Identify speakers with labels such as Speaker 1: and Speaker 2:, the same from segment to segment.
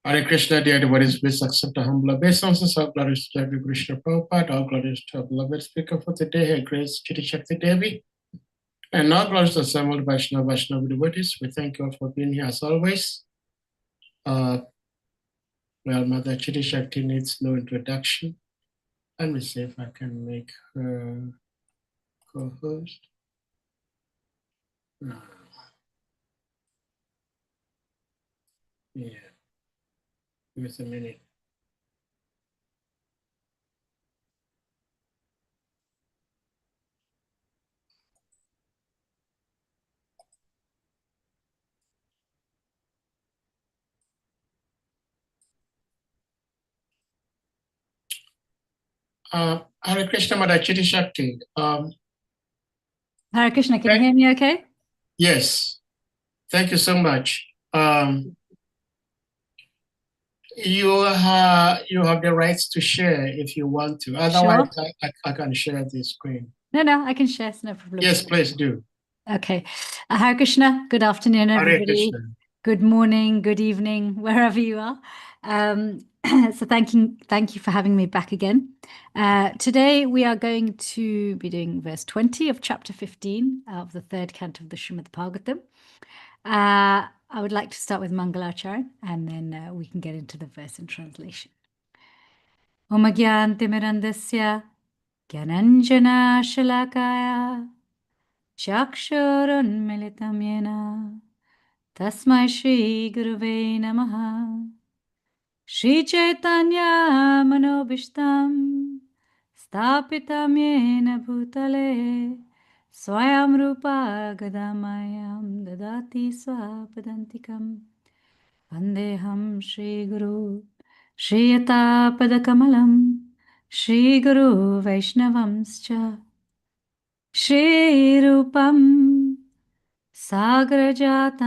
Speaker 1: Hare Krishna, dear devotees, please accept a humble obeisance. All glories to Devi Krishna Prabhupada, all glories to our beloved speaker for today, Her Grace CITI Shakti Devi, and all glories to assembled Vaishnava devotees. We thank you all for being here as always. Well, Mother CITI Shakti needs no introduction. Let me see if I can make her co-host. Yeah, give us a minute. Hare Krishna, Mother CITI Shakti.
Speaker 2: Hare Krishna, can you hear me okay?
Speaker 1: Yes, thank you so much. You have the rights to share if you want to. Otherwise, sure. I can share the screen.
Speaker 2: No, I can share. It's no problem.
Speaker 1: Yes, please do.
Speaker 2: Okay. Hare Krishna. Good afternoon, everybody.
Speaker 1: Hare Krishna.
Speaker 2: Good morning, good evening, wherever you are. So thank you for having me back again. Today we are going to be doing verse 20 of chapter 15 of the third canto of the Srimad Bhagavatam. I would like to start with Mangalacharya, and then we can get into the verse in translation. Om Gyantimirandasya Gyananjana Shalakaya Chakshurunmilitam Yena Tasmai Shri Guruve Namaha Shri Chaitanya Manobishtam Stapitam Yena Bhutale Swayam Rupa Gadamayam Dadati Swapadantikam Vandeham Shri Guru Shri Yata Padakamalam Shri Guru Vaishnavamscha Shri Rupam Sagrajatam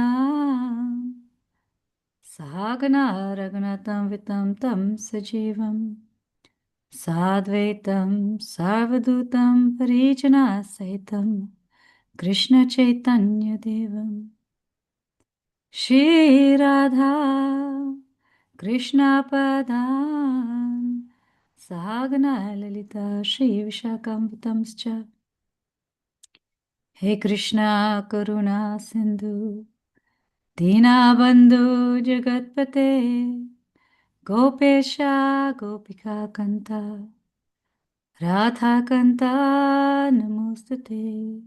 Speaker 2: Sahagana Raghunatam Vitam Tam Sajivam Sadvaitam Sarvadutam Parijana Saitam Krishna Chaitanya Devam Shri Radha Krishna Padam Sahagana Lalita Shri Vishakambhatamscha He Krishna Karuna Sindhu Dinabandhu Jagatpate Gopesha Gopika Kanta Radha Kanta Namostate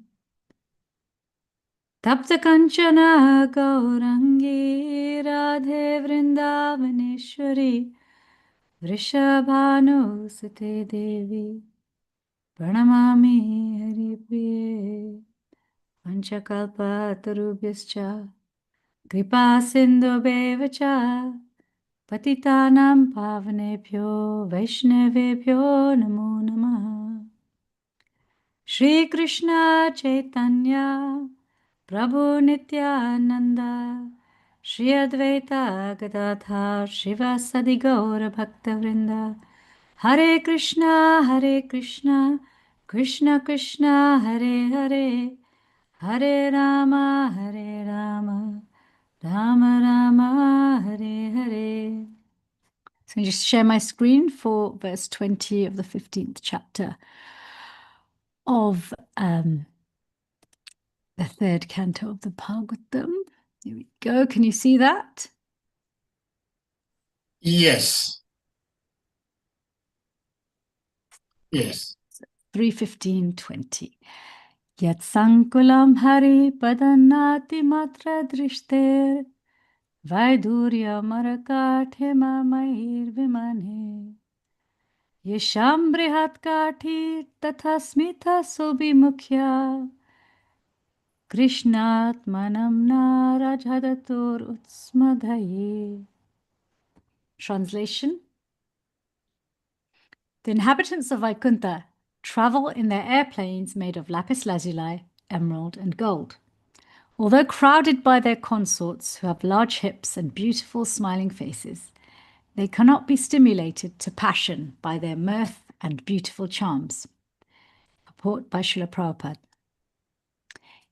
Speaker 2: Tapta Kanchana Gaurangi Radhe Vrindavaneshwari Vrishabhanu Sate Devi Pranamami Haripriye Panchakalpa Tarubhyascha Kripa Sindhu Bevacha Patitanam Pavanebhyo Vaishnavebhyo Namo Namaha Shri Krishna Chaitanya Prabhu Nityananda Shri Advaita Gadadhar Shivasadi Gaura Bhaktavrinda Hare Krishna Krishna Krishna Hare Hare Hare Rama Rama Rama Hare Hare. So I just share my screen for verse 20 of the 15th chapter of the third canto of the Bhagavatam. Here we go. Can you see that?
Speaker 1: Yes. Yes.
Speaker 2: 3:15:20. Yat sankulam hari padanati matra drishter vaidurya marakathe mamair vimane yesham brihat kathi tatha smitha subhimukhya krishnatmanam narajhadatur utsmadhaye. Translation. The inhabitants of Vaikuntha travel in their airplanes made of lapis lazuli, emerald, and gold. Although crowded by their consorts who have large hips and beautiful smiling faces, they cannot be stimulated to passion by their mirth and beautiful charms. Purport by Srila Prabhupada.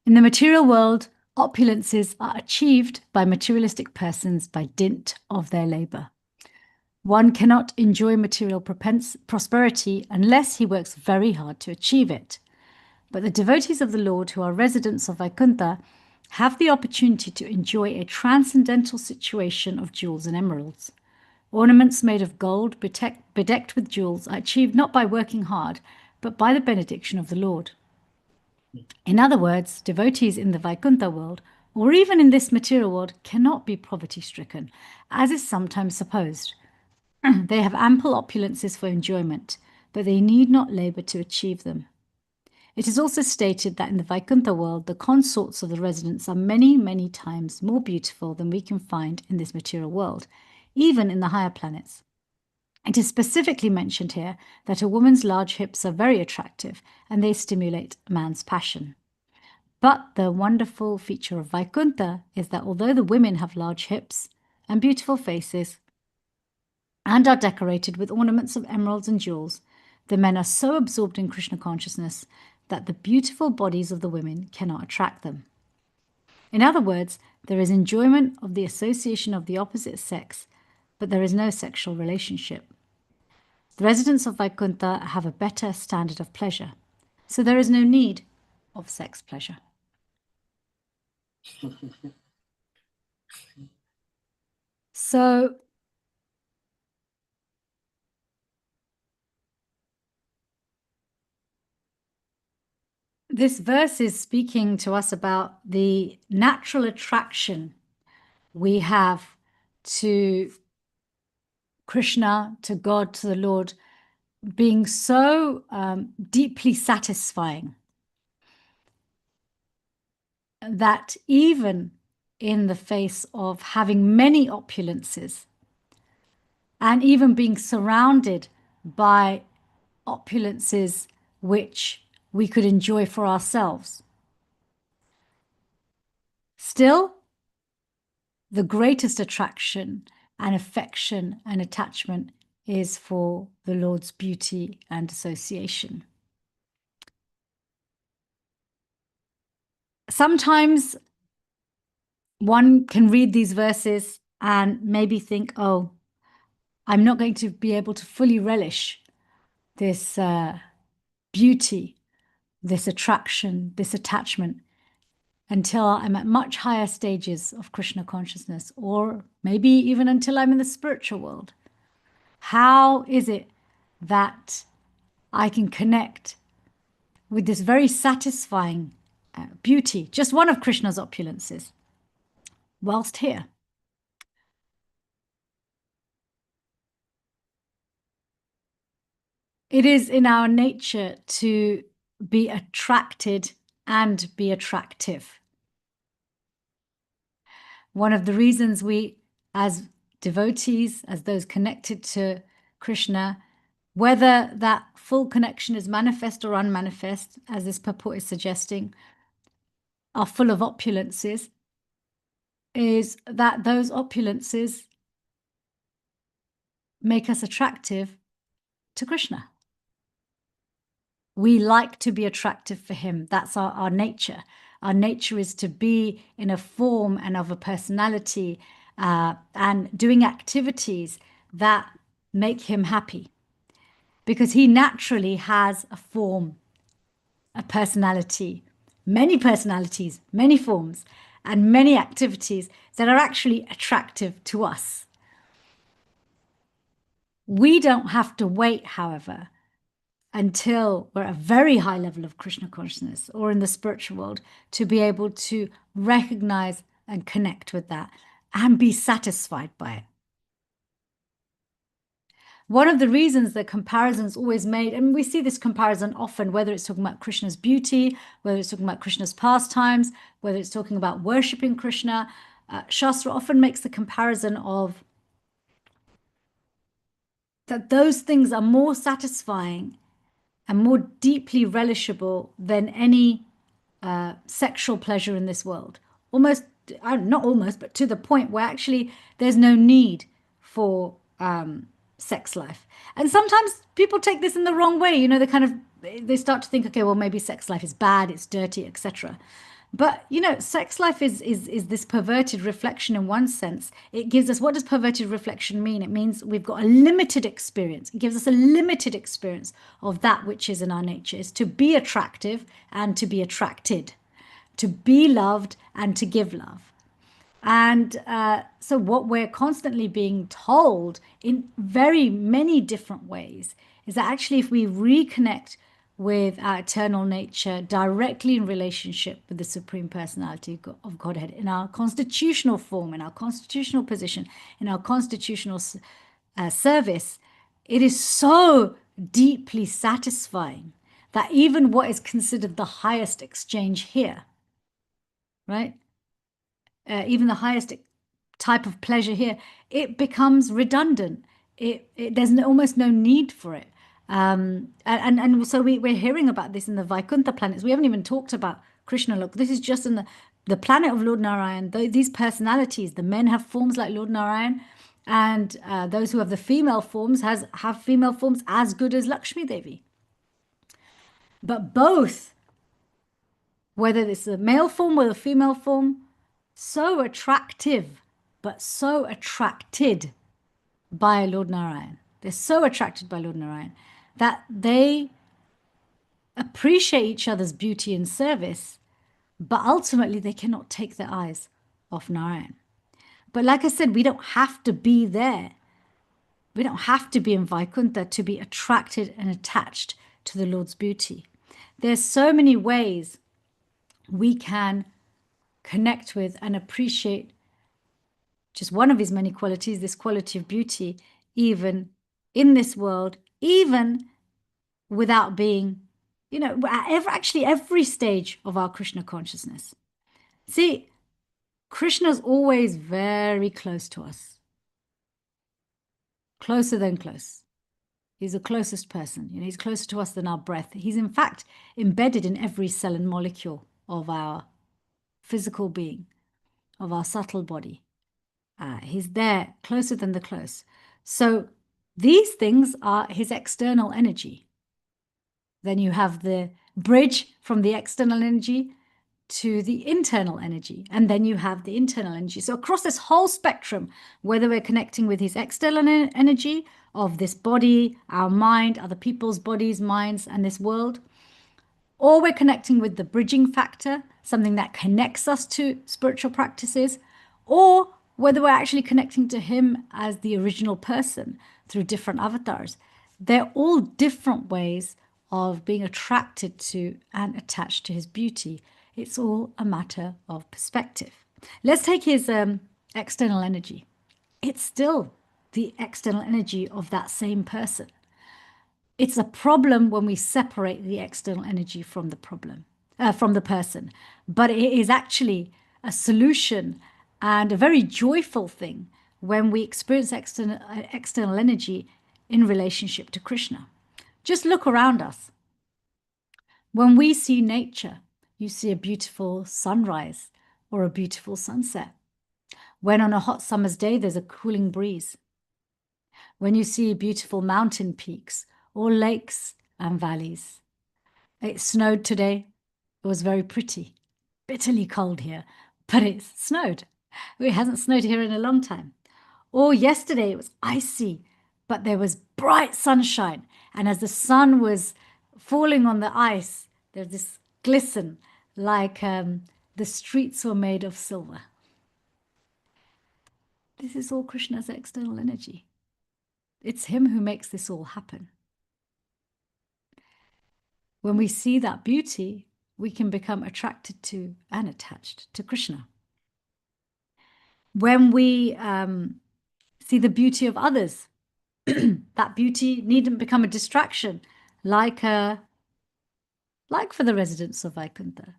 Speaker 2: In the material world, Opulences are achieved by materialistic persons by dint of their labor. One cannot enjoy material prosperity unless he works very hard to achieve it. But the devotees of the Lord who are residents of Vaikuntha have the opportunity to enjoy a transcendental situation of jewels and emeralds. Ornaments made of gold bedecked with jewels are achieved not by working hard, but by the benediction of the Lord. In other words, devotees in the Vaikuntha world, or even in this material world, cannot be poverty-stricken, as is sometimes supposed. They have ample opulences for enjoyment, but they need not labor to achieve them. It is also stated that in the Vaikuntha world, the consorts of the residents are many, many times more beautiful than we can find in this material world, even in the higher planets. It is specifically mentioned here that a woman's large hips are very attractive and they stimulate a man's passion. But the wonderful feature of Vaikuntha is that although the women have large hips and beautiful faces and are decorated with ornaments of emeralds and jewels, the men are so absorbed in Krishna consciousness that the beautiful bodies of the women cannot attract them. In other words, there is enjoyment of the association of the opposite sex, but there is no sexual relationship. The residents of Vaikuntha have a better standard of pleasure, so there is no need of sex pleasure. So this verse is speaking to us about the natural attraction we have to Krishna, to God, to the Lord, being so deeply satisfying that even in the face of having many opulences and even being surrounded by opulences which we could enjoy for ourselves, still, the greatest attraction and affection and attachment is for the Lord's beauty and association. Sometimes one can read these verses and maybe think, oh, I'm not going to be able to fully relish this beauty, this attraction, this attachment until I'm at much higher stages of Krishna consciousness, or maybe even until I'm in the spiritual world. How is it that I can connect with this very satisfying beauty, just one of Krishna's opulences, whilst here? It is in our nature to be attracted and be attractive. One of the reasons we, as devotees, as those connected to Krishna, whether that full connection is manifest or unmanifest, as this purport is suggesting, are full of opulences, is that those opulences make us attractive to Krishna. We like to be attractive for him. That's our nature. Our nature is to be in a form and of a personality and doing activities that make him happy, because he naturally has a form, a personality, many personalities, many forms, and many activities that are actually attractive to us. We don't have to wait, however, until we're at a very high level of Krishna consciousness or in the spiritual world to be able to recognize and connect with that and be satisfied by it. One of the reasons that comparison's always made, and we see this comparison often, whether it's talking about Krishna's beauty, whether it's talking about Krishna's pastimes, whether it's talking about worshipping Krishna, Shastra often makes the comparison of that those things are more satisfying and more deeply relishable than any sexual pleasure in this world. Almost, not almost, but to the point where actually there's no need for sex life. And sometimes people take this in the wrong way. You know, they start to think, okay, well, maybe sex life is bad, it's dirty, etc. But, you know, sex life is this perverted reflection in one sense. It gives us, what does perverted reflection mean? It means we've got a limited experience. It gives us a limited experience of that which is in our nature, is to be attractive and to be attracted, to be loved and to give love. And so what we're constantly being told in very many different ways is that actually if we reconnect with our eternal nature directly in relationship with the Supreme Personality of Godhead, in our constitutional form, in our constitutional position, in our constitutional service, it is so deeply satisfying that even what is considered the highest exchange here, right? Even the highest type of pleasure here, it becomes redundant. There's almost no need for it. And so we're hearing about this in the Vaikuntha planets. We haven't even talked about Krishna. Look, this is just in the planet of Lord Narayan. These personalities, the men have forms like Lord Narayan, and those who have the female forms have female forms as good as Lakshmi Devi. But both, whether it's a male form or a female form, so attractive, but so attracted by Lord Narayan. They're so attracted by Lord Narayan that they appreciate each other's beauty and service, but ultimately they cannot take their eyes off Narayan. But like I said, we don't have to be there. We don't have to be in Vaikuntha to be attracted and attached to the Lord's beauty. There's so many ways we can connect with and appreciate just one of his many qualities, this quality of beauty, even in this world, even without being, you know, actually every stage of our Krishna consciousness. See, Krishna's always very close to us, closer than close. He's the closest person. You know, he's closer to us than our breath. He's in fact embedded in every cell and molecule of our physical being, of our subtle body. He's there, closer than the close. So these things are his external energy. Then you have the bridge from the external energy to the internal energy, and then you have the internal energy. So across this whole spectrum, whether we're connecting with his external energy of this body, our mind, other people's bodies, minds, and this world, or we're connecting with the bridging factor, something that connects us to spiritual practices, or whether we're actually connecting to him as the original person through different avatars. They're all different ways of being attracted to and attached to his beauty. It's all a matter of perspective. Let's take his external energy. It's still the external energy of that same person. It's a problem when we separate the external energy from the problem, from the person. But it is actually a solution and a very joyful thing when we experience external energy in relationship to Krishna. Just look around us. When we see nature, you see a beautiful sunrise or a beautiful sunset. When on a hot summer's day, there's a cooling breeze. When you see beautiful mountain peaks or lakes and valleys. It snowed today. It was very pretty. Bitterly cold here, but it snowed. It hasn't snowed here in a long time. Or yesterday it was icy, but there was bright sunshine. And as the sun was falling on the ice, there's this glisten like the streets were made of silver. This is all Krishna's external energy. It's him who makes this all happen. When we see that beauty, we can become attracted to and attached to Krishna. When we see the beauty of others, that beauty needn't become a distraction, like for the residents of Vaikuntha.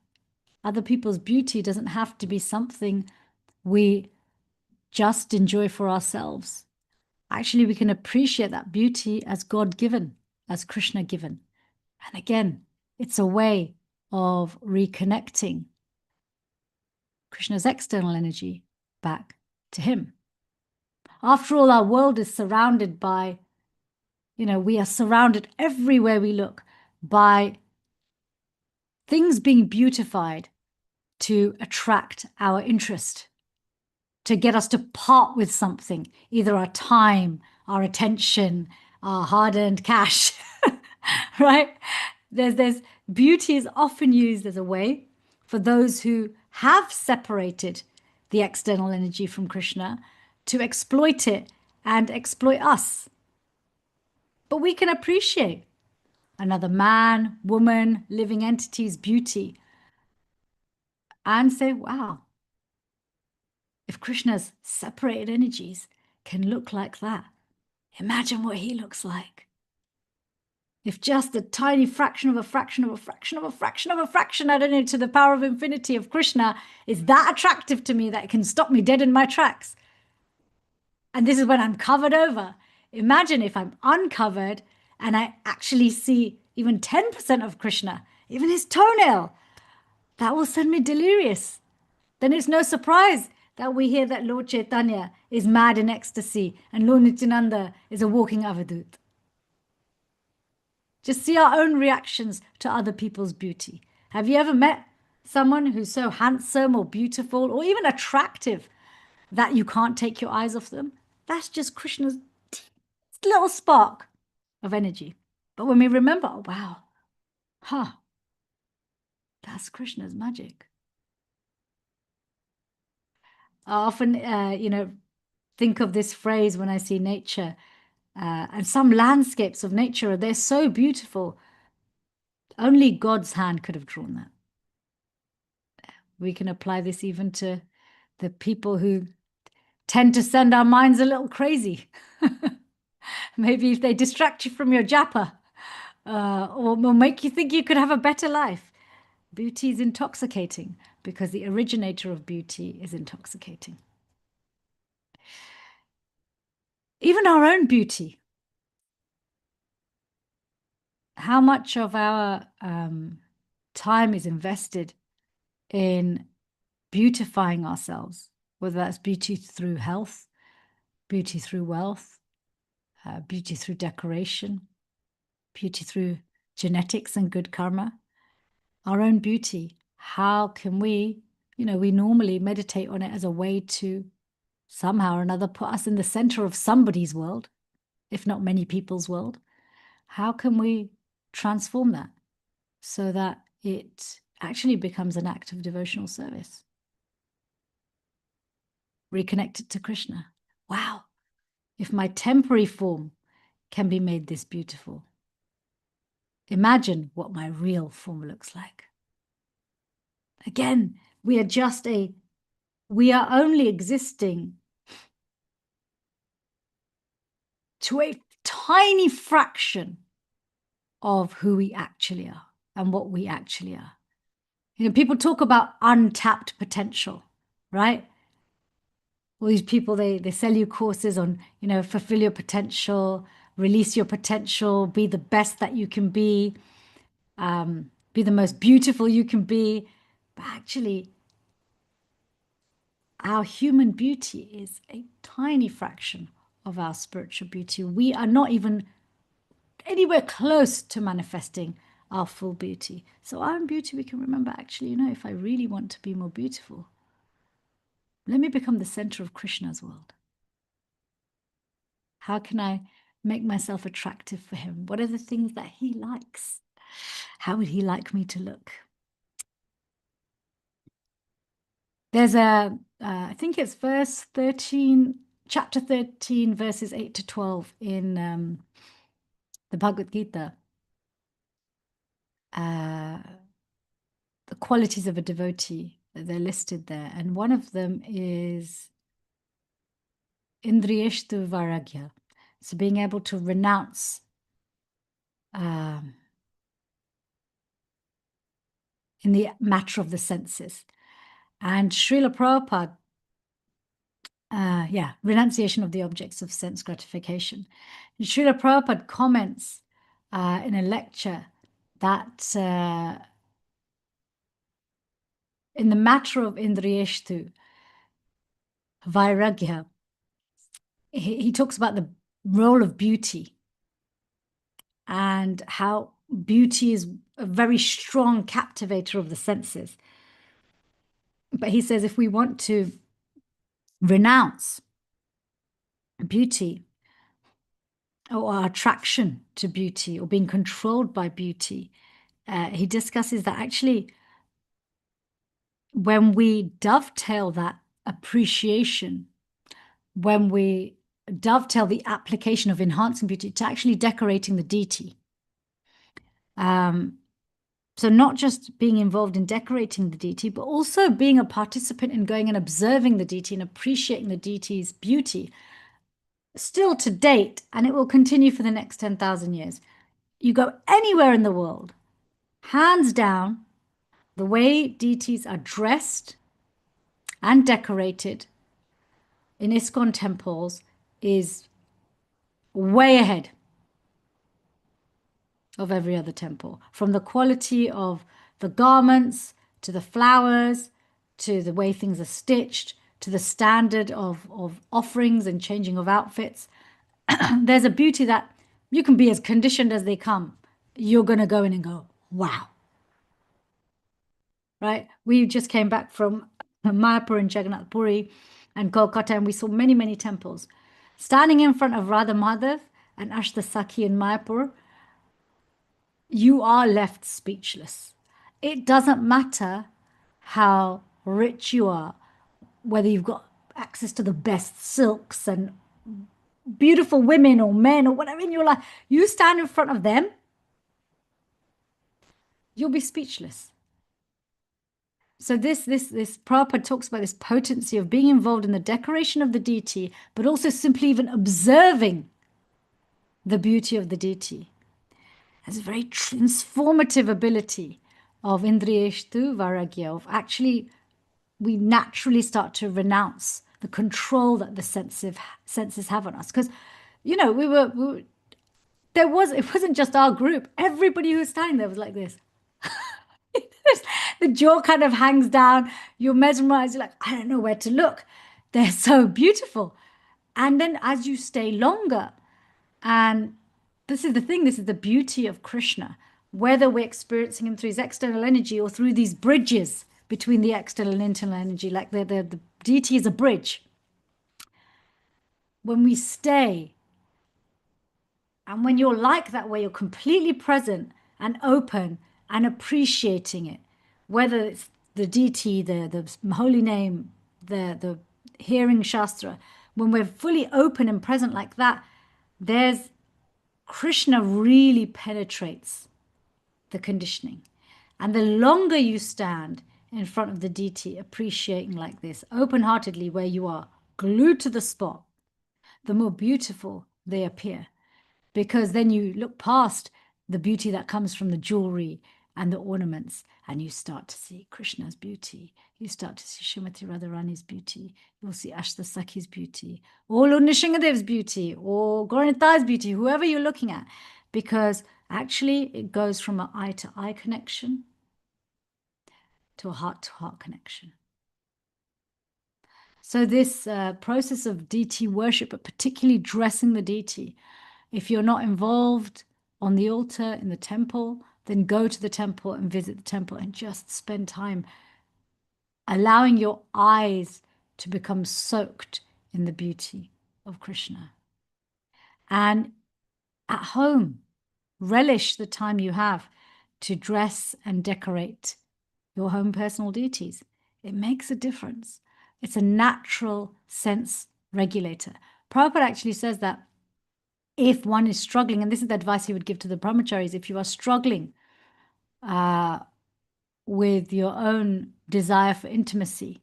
Speaker 2: Other people's beauty doesn't have to be something we just enjoy for ourselves. Actually, we can appreciate that beauty as God-given, as Krishna-given. And again, it's a way of reconnecting Krishna's external energy back to him. After all, our world is surrounded by, we are surrounded everywhere we look by things being beautified to attract our interest, to get us to part with something, either our time, our attention, our hard-earned cash, right? There's beauty is often used as a way for those who have separated the external energy from Krishna to exploit it and exploit us. But we can appreciate another man, woman, living entity's beauty and say, wow, if Krishna's separated energies can look like that, imagine what he looks like. If just a tiny fraction of a fraction of a fraction of a fraction of a fraction, I don't know, to the power of infinity of Krishna is that attractive to me that it can stop me dead in my tracks. And this is when I'm covered over. Imagine if I'm uncovered and I actually see even 10% of Krishna, even his toenail. That will send me delirious. Then it's no surprise that we hear that Lord Chaitanya is mad in ecstasy and Lord Nityananda is a walking avadut. Just see our own reactions to other people's beauty. Have you ever met someone who's so handsome or beautiful or even attractive that you can't take your eyes off them? That's just Krishna's little spark of energy. But when we remember, oh, wow, that's Krishna's magic. I often, think of this phrase when I see nature, and some landscapes of nature, they're so beautiful. Only God's hand could have drawn that. We can apply this even to the people who tend to send our minds a little crazy. Maybe if they distract you from your japa, or make you think you could have a better life. Beauty is intoxicating because the originator of beauty is intoxicating. Even our own beauty. How much of our time is invested in beautifying ourselves, whether that's beauty through health, beauty through wealth, beauty through decoration, beauty through genetics and good karma, our own beauty. How can we normally meditate on it as a way to somehow or another put us in the center of somebody's world, if not many people's world. How can we transform that so that it actually becomes an act of devotional service? Reconnected to Krishna. Wow, if my temporary form can be made this beautiful, imagine what my real form looks like. Again, we are only existing to a tiny fraction of who we actually are and what we actually are. People talk about untapped potential, right? All these people, they sell you courses on, fulfill your potential, release your potential, be the best that you can be the most beautiful you can be. But actually, our human beauty is a tiny fraction of our spiritual beauty. We are not even anywhere close to manifesting our full beauty. So our own beauty, we can remember, actually, if I really want to be more beautiful, let me become the center of Krishna's world. How can I make myself attractive for him? What are the things that he likes? How would he like me to look? There's I think it's chapter 13, verses 8 to 12 in the Bhagavad Gita. The qualities of a devotee, they're listed there. And one of them is Indriyeshtu Vairagya. So being able to renounce in the matter of the senses. And Srila Prabhupada, renunciation of the objects of sense gratification. And Srila Prabhupada comments in a lecture that in the matter of Indriyeshtu Vairagya, he talks about the role of beauty and how beauty is a very strong captivator of the senses. But he says if we want to renounce beauty or our attraction to beauty or being controlled by beauty, he discusses that actually when we dovetail that appreciation, when we dovetail the application of enhancing beauty to actually decorating the deity. So not just being involved in decorating the deity, but also being a participant in going and observing the deity and appreciating the deity's beauty. Still to date, and it will continue for the next 10,000 years. You go anywhere in the world, hands down, the way deities are dressed and decorated in ISKCON temples is way ahead of every other temple, from the quality of the garments to the flowers to the way things are stitched to the standard of offerings and changing of outfits. There's a beauty that you can be as conditioned as they come. You're going to go in and go, wow. Right? We just came back from Mayapur and Jagannath Puri and Kolkata, and we saw many, many temples. Standing in front of Radha Madhav and Ashta Sakhi in Mayapur, you are left speechless. It doesn't matter how rich you are, whether you've got access to the best silks and beautiful women or men or whatever in your life, you stand in front of them, you'll be speechless. So this Prabhupada talks about this potency of being involved in the decoration of the deity, but also simply even observing the beauty of the deity. Has a very transformative ability of Indriyeshtu Vairagya, of actually we naturally start to renounce the control that the senses have on us. Because, you know, it wasn't just our group. Everybody who was standing there was like this. The jaw kind of hangs down. You're mesmerized. You're like, I don't know where to look. They're so beautiful. And then as you stay longer, and this is the thing, this is the beauty of Krishna, whether we're experiencing him through his external energy or through these bridges between the external and internal energy, like the deity is a bridge. When we stay, and when you're like that, where you're completely present and open and appreciating it, whether it's the deity, the holy name, the hearing Shastra, when we're fully open and present like that, there's Krishna really penetrates the conditioning. And the longer you stand in front of the deity, appreciating like this, open-heartedly, where you are glued to the spot, the more beautiful they appear. Because then you look past the beauty that comes from the jewelry and the ornaments, and you start to see Krishna's beauty. You start to see Srimati Radharani's beauty. You'll see Ashta Sakhi's beauty, or Lord Nishingadev's beauty, or Gauranitai beauty, whoever you're looking at. Because actually it goes from an eye-to-eye connection to a heart-to-heart connection. So this process of deity worship, but particularly dressing the deity, if you're not involved on the altar in the temple, then go to the temple and visit the temple and just spend time allowing your eyes to become soaked in the beauty of Krishna. And at home, relish the time you have to dress and decorate your home personal deities. It makes a difference. It's a natural sense regulator. Prabhupada actually says that if one is struggling, and this is the advice he would give to the brahmacharis, if you are struggling with your own desire for intimacy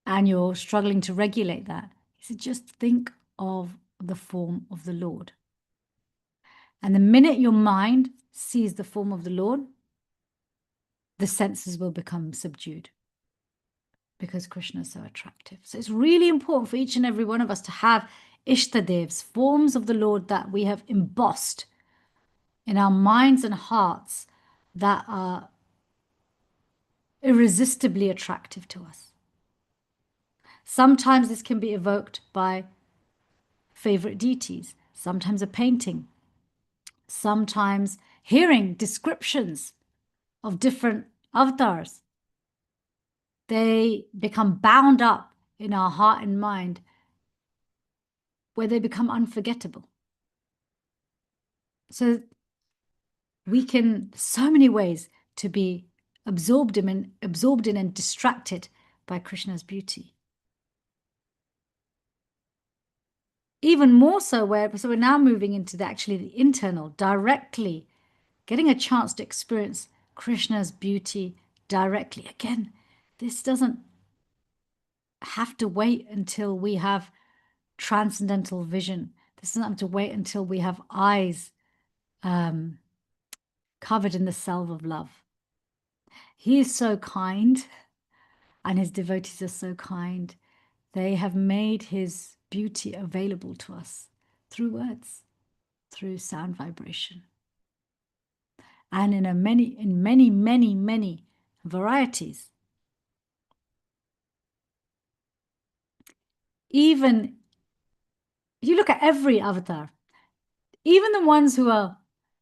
Speaker 2: and you're struggling to regulate that, he said, just think of the form of the Lord. And the minute your mind sees the form of the Lord, the senses will become subdued because Krishna is so attractive. So it's really important for each and every one of us to have Ishtadevs, forms of the Lord that we have embossed in our minds and hearts that are irresistibly attractive to us. Sometimes this can be evoked by favorite deities, sometimes a painting, sometimes hearing descriptions of different avatars. they become bound up in our heart and mind, where they become unforgettable. So so many ways to be absorbed in and distracted by Krishna's beauty. Even more so, so we're now moving into the internal, directly getting a chance to experience Krishna's beauty directly. Again, this doesn't have to wait until we have transcendental vision. This doesn't have to wait until we have eyes covered in the salve of love. He is so kind, and his devotees are so kind. They have made his beauty available to us through words, through sound vibration, and in many varieties. Even if you look at every avatar, even the ones who are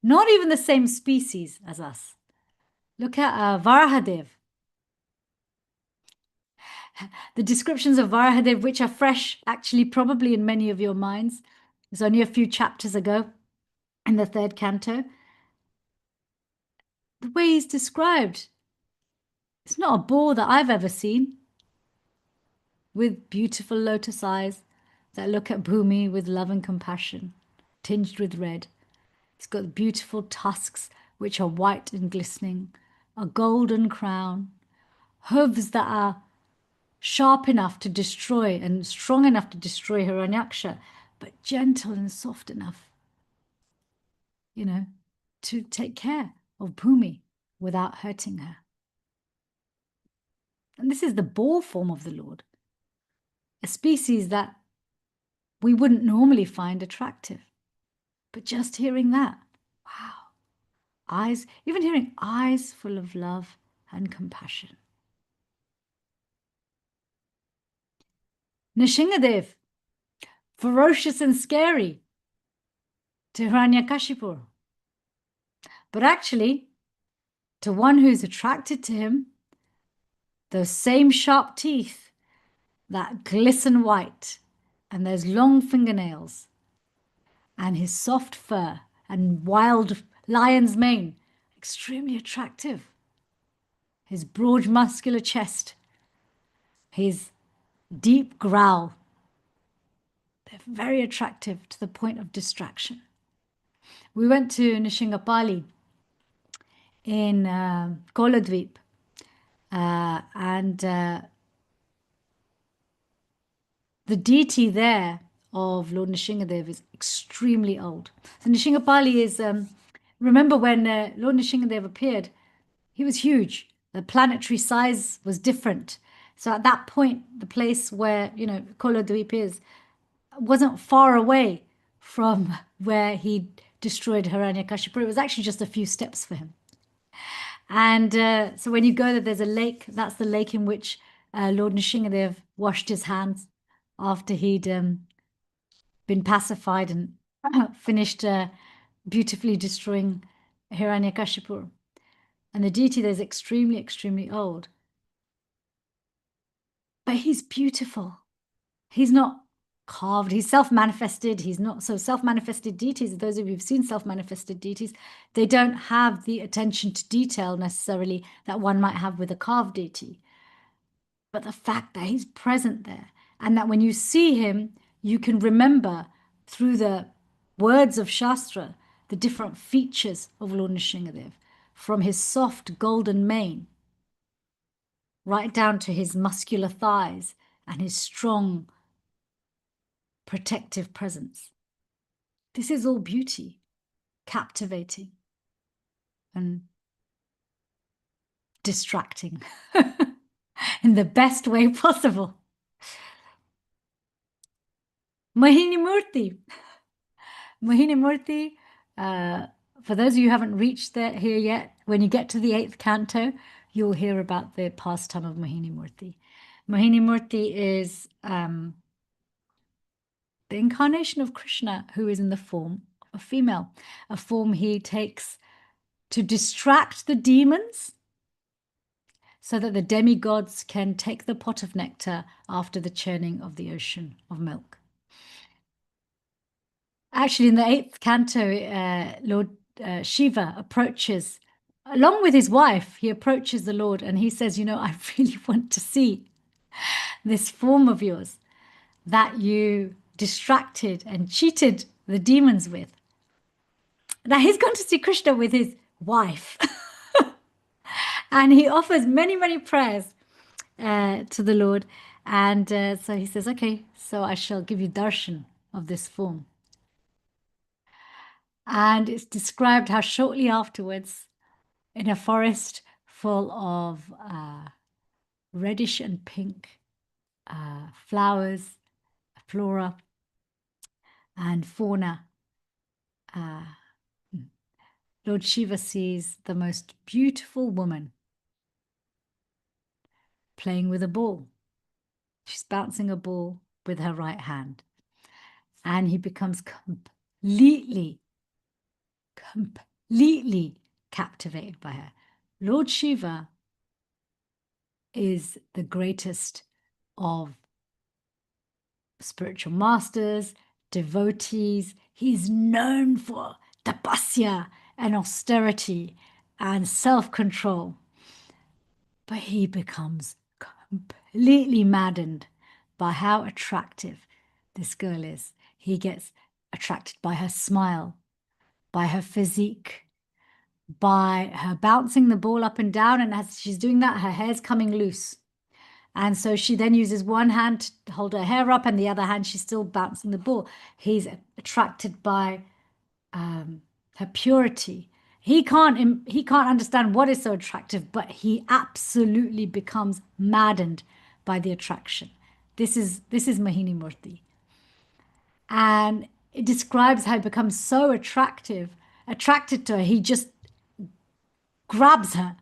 Speaker 2: not even the same species as us. Look at Varahadev. The descriptions of Varahadev, which are fresh, actually, probably in many of your minds. It's only a few chapters ago in the 3rd canto. The way he's described, it's not a boar that I've ever seen, with beautiful lotus eyes that look at Bhumi with love and compassion, tinged with red. He's got beautiful tusks, which are white and glistening, a golden crown, hooves that are sharp enough to destroy and strong enough to destroy Hiranyaksha, but gentle and soft enough, to take care of Bhumi without hurting her. And this is the boar form of the Lord, a species that we wouldn't normally find attractive. But just hearing that, wow, eyes, even hearing eyes full of love and compassion. Nishingadev, ferocious and scary to Hiranyakashipu. But actually, to one who's attracted to him, those same sharp teeth that glisten white, and those long fingernails, and his soft fur and wild lion's mane, extremely attractive. His broad muscular chest, his deep growl, they're very attractive to the point of distraction. We went to Nishingapali in Koladweep, and the deity there of Lord Nishingadev is extremely old. So Nishingapali is, remember when Lord Nishingadev appeared, he was huge. The planetary size was different. So at that point, the place where, Koladweep is, wasn't far away from where he destroyed Hiranyakashipu. It was actually just a few steps for him. And so when you go there, there's a lake. That's the lake in which Lord Nishingadev washed his hands after he'd been pacified and finished beautifully destroying Hiranyakashipu. And the deity there is extremely, extremely old. But he's beautiful. He's not carved. He's self-manifested. He's not so self-manifested deities. Those of you who've seen self-manifested deities, they don't have the attention to detail necessarily that one might have with a carved deity. But the fact that he's present there, and that when you see him, you can remember through the words of Shastra the different features of Lord Nishingadev, from his soft golden mane right down to his muscular thighs and his strong protective presence. This is all beauty, captivating and distracting in the best way possible. Mohini Murthy. Mohini Murthy, for those of you who haven't reached here yet, when you get to the 8th canto, you'll hear about the pastime of Mohini Murthy. Mohini Murthy is the incarnation of Krishna, who is in the form of a female, a form he takes to distract the demons so that the demigods can take the pot of nectar after the churning of the ocean of milk. Actually, in the 8th canto, Lord Shiva approaches, along with his wife, he approaches the Lord and he says, you know, I really want to see this form of yours that you distracted and cheated the demons with. Now he's gone to see Krishna with his wife. And he offers many, many prayers to the Lord. And so he says, okay, so I shall give you darshan of this form. And it's described how shortly afterwards, in a forest full of reddish and pink flowers, flora, and fauna, Lord Shiva sees the most beautiful woman playing with a ball. She's bouncing a ball with her right hand. And he becomes completely captivated by her. Lord Shiva is the greatest of spiritual masters, devotees. He's known for tapasya and austerity and self-control. But he becomes completely maddened by how attractive this girl is. He gets attracted by her smile, by her physique, by her bouncing the ball up and down. And as she's doing that, her hair's coming loose. And so she then uses one hand to hold her hair up and the other hand, she's still bouncing the ball. He's attracted by her purity. He can't understand what is so attractive, but he absolutely becomes maddened by the attraction. This is Mohini Murthy. And it describes how he becomes so attracted to her. He just grabs her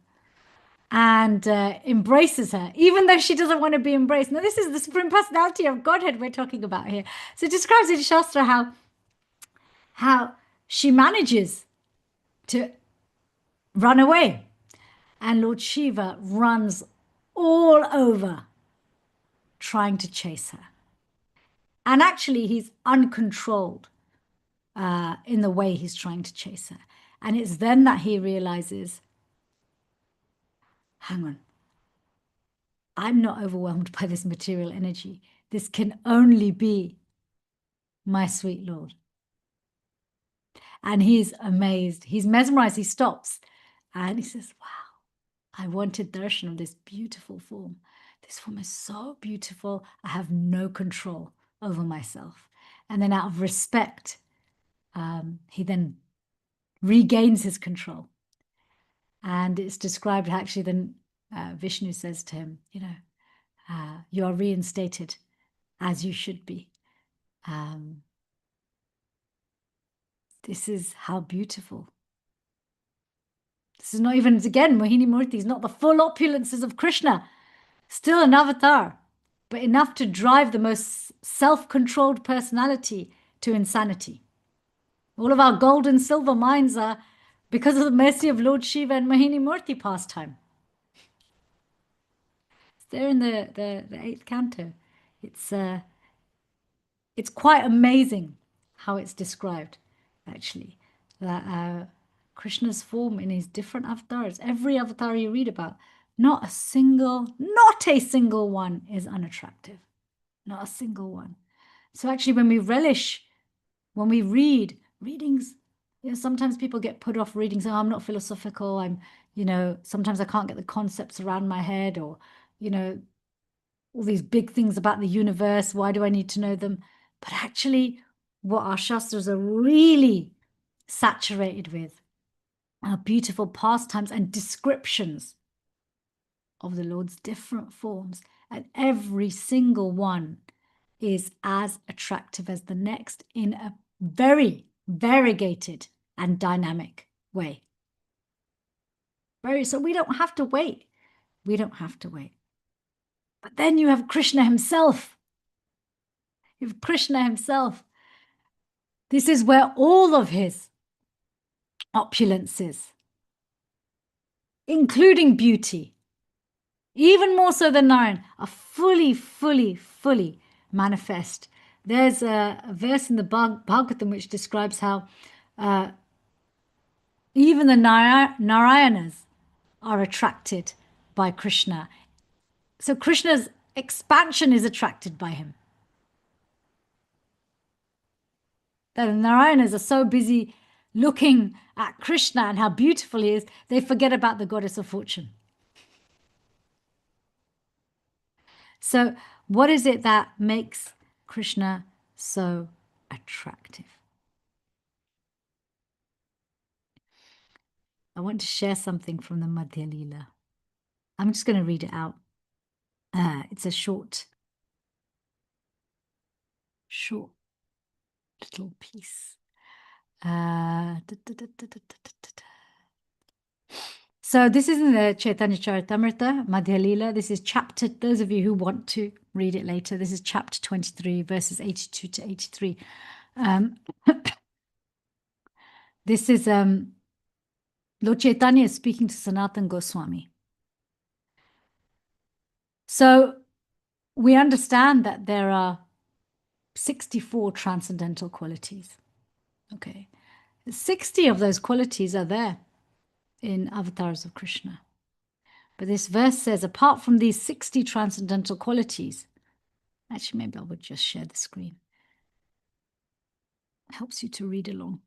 Speaker 2: and embraces her, even though she doesn't want to be embraced. Now, this is the Supreme Personality of Godhead we're talking about here. So it describes in Shastra how she manages to run away. And Lord Shiva runs all over trying to chase her. And actually, he's uncontrolled in the way he's trying to chase her. And it's then that he realizes, hang on, I'm not overwhelmed by this material energy. This can only be my sweet Lord. And he's amazed. He's mesmerized. He stops and he says, wow, I wanted darshan of this beautiful form. This form is so beautiful. I have no control over myself. And then out of respect, he then regains his control. And it's described actually then Vishnu says to him, you know, you are reinstated as you should be. This is how beautiful. This is not even, again, Mohini Murthy is not the full opulences of Krishna. Still an avatar, but enough to drive the most self-controlled personality to insanity. All of our gold and silver mines are because of the mercy of Lord Shiva and Mohini Murthy pastime. It's there in the 8th canto. It's quite amazing how it's described, actually, that Krishna's form in his different avatars, every avatar you read about, not a single one is unattractive. Not a single one. So actually, when we relish, when we read readings, you know, sometimes people get put off reading, saying, oh, I'm not philosophical. Sometimes I can't get the concepts around my head, or, you know, all these big things about the universe. Why do I need to know them? But actually, what our Shastras are really saturated with are beautiful pastimes and descriptions of the Lord's different forms. And every single one is as attractive as the next in a very variegated and dynamic way. So we don't have to wait. We don't have to wait. But then you have Krishna himself. You have Krishna himself. This is where all of his opulences, including beauty, even more so than Narayan, are fully manifest. There's a verse in the Bhagavatam which describes how even the Narayanas are attracted by Krishna. So Krishna's expansion is attracted by him. The Narayanas are so busy looking at Krishna and how beautiful he is, they forget about the goddess of fortune. So what is it that makes Krishna so attractive? I want to share something from the Madhya Lila. I'm just going to read it out. It's a short little piece. So this is in the Chaitanya Charitamrita, Madhya Lila. This is chapter, those of you who want to read it later, this is chapter 23, verses 82 to 83. This is Lord Chaitanya is speaking to Sanatana Goswami. So we understand that there are 64 transcendental qualities. Okay. 60 of those qualities are there in avatars of Krishna. But this verse says, apart from these 60 transcendental qualities, actually, maybe I would just share the screen. It helps you to read along.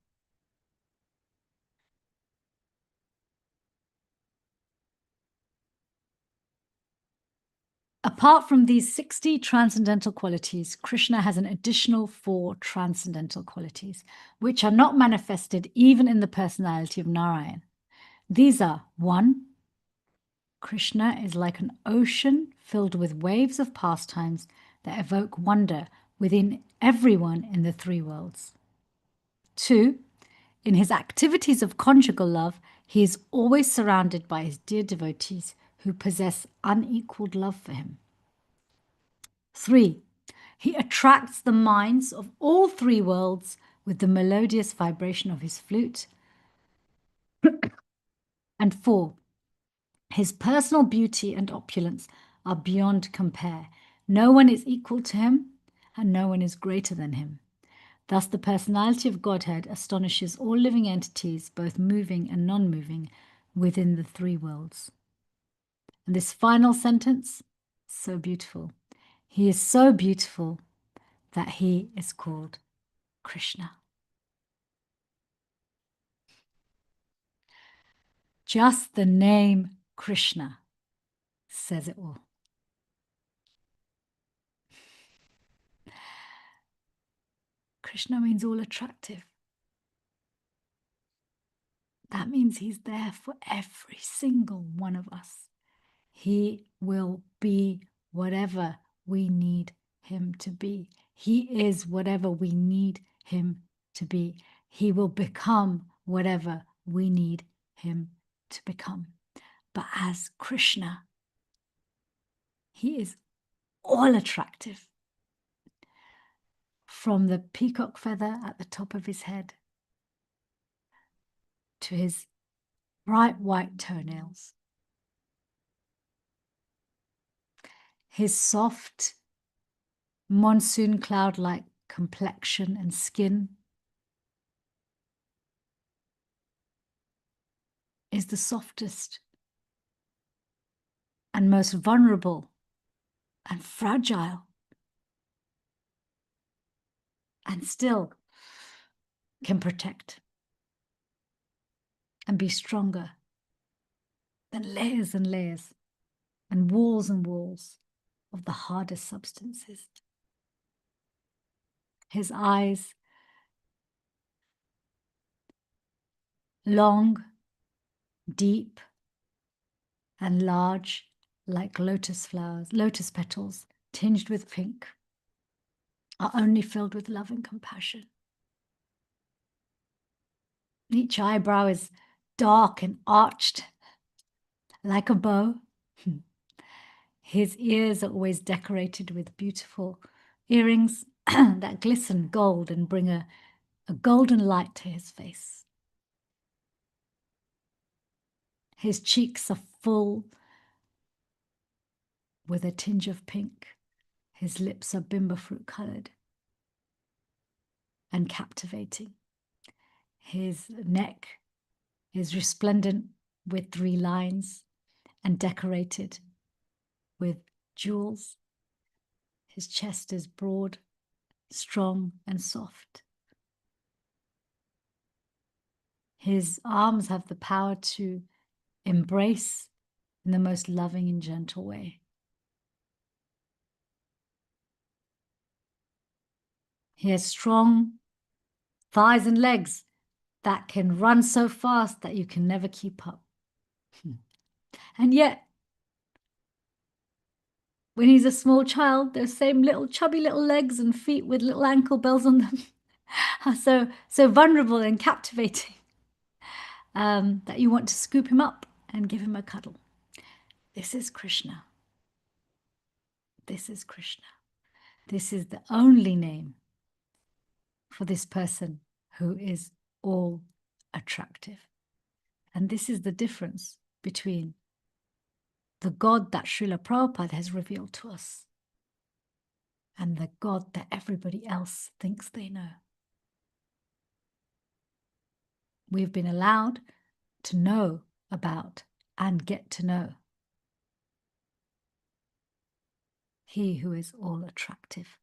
Speaker 2: Apart from these 60 transcendental qualities, Krishna has an additional 4 transcendental qualities, which are not manifested even in the personality of Narayan. These are 1. Krishna is like an ocean filled with waves of pastimes that evoke wonder within everyone in the 3 worlds. 2. In his activities of conjugal love, he is always surrounded by his dear devotees who possess unequaled love for him. 3. He attracts the minds of all 3 worlds with the melodious vibration of his flute. And 4. His personal beauty and opulence are beyond compare. No one is equal to him, and no one is greater than him. Thus, the personality of Godhead astonishes all living entities, both moving and non-moving, within the 3 worlds. And this final sentence, so beautiful. He is so beautiful that he is called Krishna. Just the name Krishna says it all. Krishna means all attractive. That means he's there for every single one of us. He will be whatever we need him to be. He is whatever we need him to be. He will become whatever we need him to become. But as Krishna, he is all attractive. From the peacock feather at the top of his head to his bright white toenails, his soft monsoon cloud-like complexion and skin is the softest and most vulnerable and fragile, and still can protect and be stronger than layers and layers and walls of the hardest substances. His eyes, long, deep, and large like lotus flowers, lotus petals tinged with pink, are only filled with love and compassion. Each eyebrow is dark and arched like a bow. His ears are always decorated with beautiful earrings that glisten gold and bring a golden light to his face. His cheeks are full with a tinge of pink. His lips are bimba fruit colored and captivating. His neck is resplendent with 3 lines and decorated with jewels. His chest is broad, strong, and soft. His arms have the power to embrace in the most loving and gentle way. He has strong thighs and legs that can run so fast that you can never keep up. And yet, when he's a small child, those same little chubby little legs and feet with little ankle bells on them are so vulnerable and captivating that you want to scoop him up and give him a cuddle. This is Krishna. This is Krishna. This is the only name for this person who is all attractive. And this is the difference between the God that Srila Prabhupada has revealed to us and the God that everybody else thinks they know. We've been allowed to know about and get to know He who is all attractive.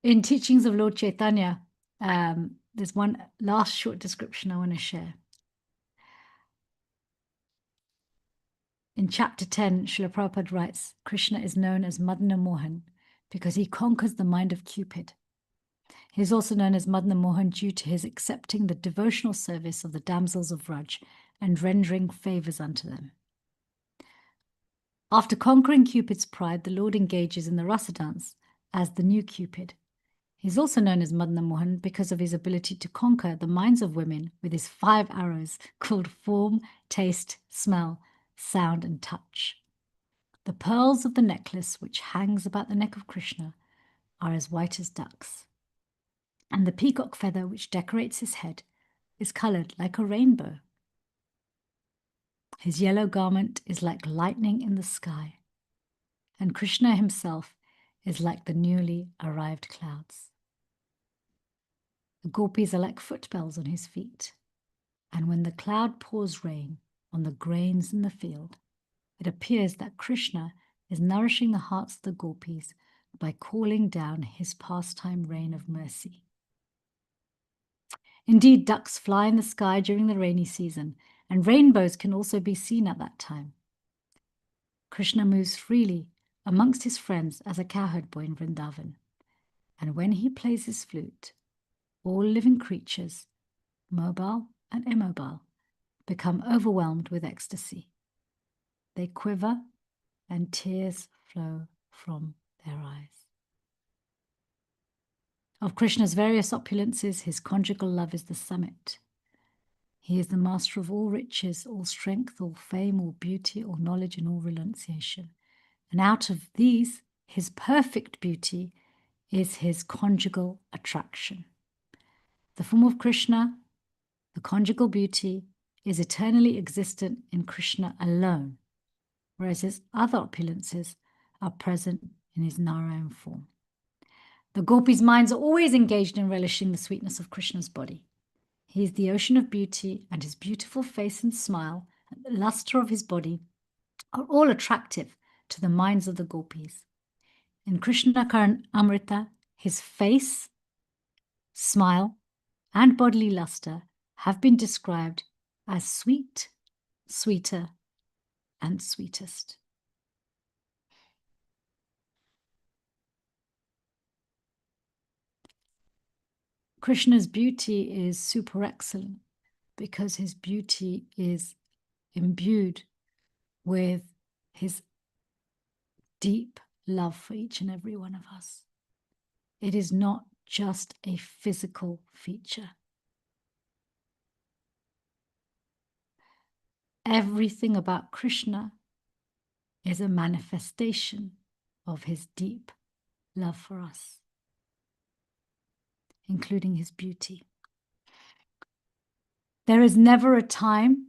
Speaker 2: In Teachings of Lord Chaitanya, there's one last short description I want to share. In chapter 10, Srila Prabhupada writes, Krishna is known as Madana Mohan because he conquers the mind of Cupid. He is also known as Madana Mohan due to his accepting the devotional service of the damsels of Vraj and rendering favors unto them. After conquering Cupid's pride, the Lord engages in the rasa dance as the new Cupid. He is also known as Madana Mohan because of his ability to conquer the minds of women with his 5 arrows called form, taste, smell, sound, and touch. The pearls of the necklace which hangs about the neck of Krishna are as white as ducks, and the peacock feather which decorates his head is colored like a rainbow. His yellow garment is like lightning in the sky, and Krishna himself is like the newly arrived clouds. The gopis are like footbells on his feet, and when the cloud pours rain on the grains in the field, it appears that Krishna is nourishing the hearts of the gopis by calling down his pastime rain of mercy. Indeed, ducks fly in the sky during the rainy season, and rainbows can also be seen at that time. Krishna moves freely amongst his friends as a cowherd boy in Vrindavan, and when he plays his flute, all living creatures, mobile and immobile, become overwhelmed with ecstasy. They quiver and tears flow from their eyes. Of Krishna's various opulences, his conjugal love is the summit. He is the master of all riches, all strength, all fame, all beauty, all knowledge, and all renunciation. And out of these, his perfect beauty is his conjugal attraction. The form of Krishna, the conjugal beauty, is eternally existent in Krishna alone, whereas his other opulences are present in his Narayan form. The gopis' minds are always engaged in relishing the sweetness of Krishna's body. He is the ocean of beauty, and his beautiful face and smile, and the luster of his body, are all attractive to the minds of the gopis. In Krishna Karan Amrita, his face, smile, and bodily luster have been described as sweet, sweeter, and sweetest. Krishna's beauty is super excellent because his beauty is imbued with his deep love for each and every one of us. It is not just a physical feature. Everything about Krishna is a manifestation of his deep love for us, including his beauty. There is never a time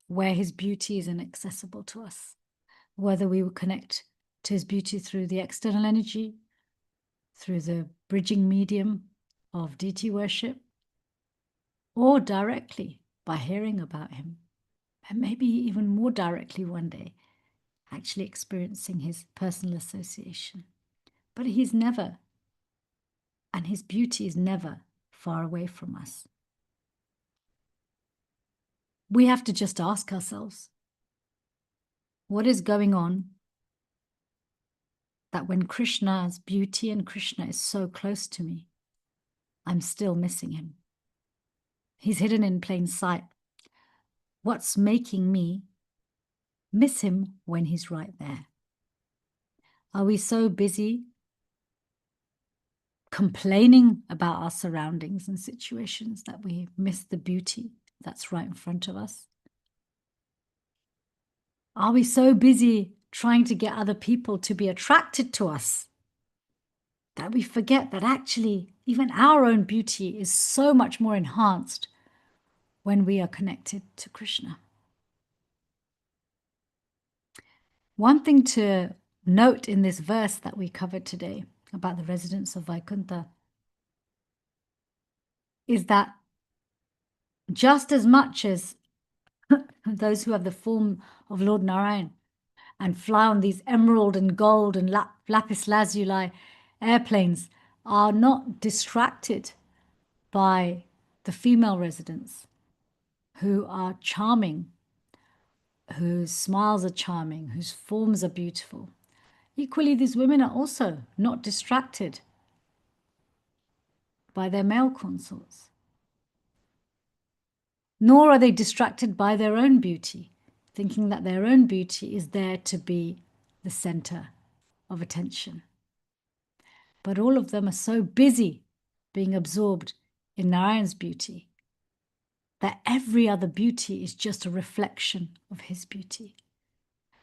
Speaker 2: where his beauty is inaccessible to us, whether we will connect to his beauty through the external energy, through the bridging medium of deity worship, or directly by hearing about him, and maybe even more directly one day, actually experiencing his personal association. But he's never, and his beauty is never far away from us. We have to just ask ourselves, what is going on that when Krishna's beauty and Krishna is so close to me, I'm still missing him? He's hidden in plain sight. What's making me miss him when he's right there? Are we so busy complaining about our surroundings and situations that we miss the beauty that's right in front of us? Are we so busy trying to get other people to be attracted to us that we forget that actually even our own beauty is so much more enhanced when we are connected to Krishna? One thing to note in this verse that we covered today about the residents of Vaikuntha is that just as much as those who have the form of Lord Narayan and fly on these emerald and gold and lapis lazuli airplanes are not distracted by the female residents who are charming, whose smiles are charming, whose forms are beautiful. Equally, these women are also not distracted by their male consorts, nor are they distracted by their own beauty, thinking that their own beauty is there to be the center of attention. But all of them are so busy being absorbed in Narayan's beauty that every other beauty is just a reflection of his beauty.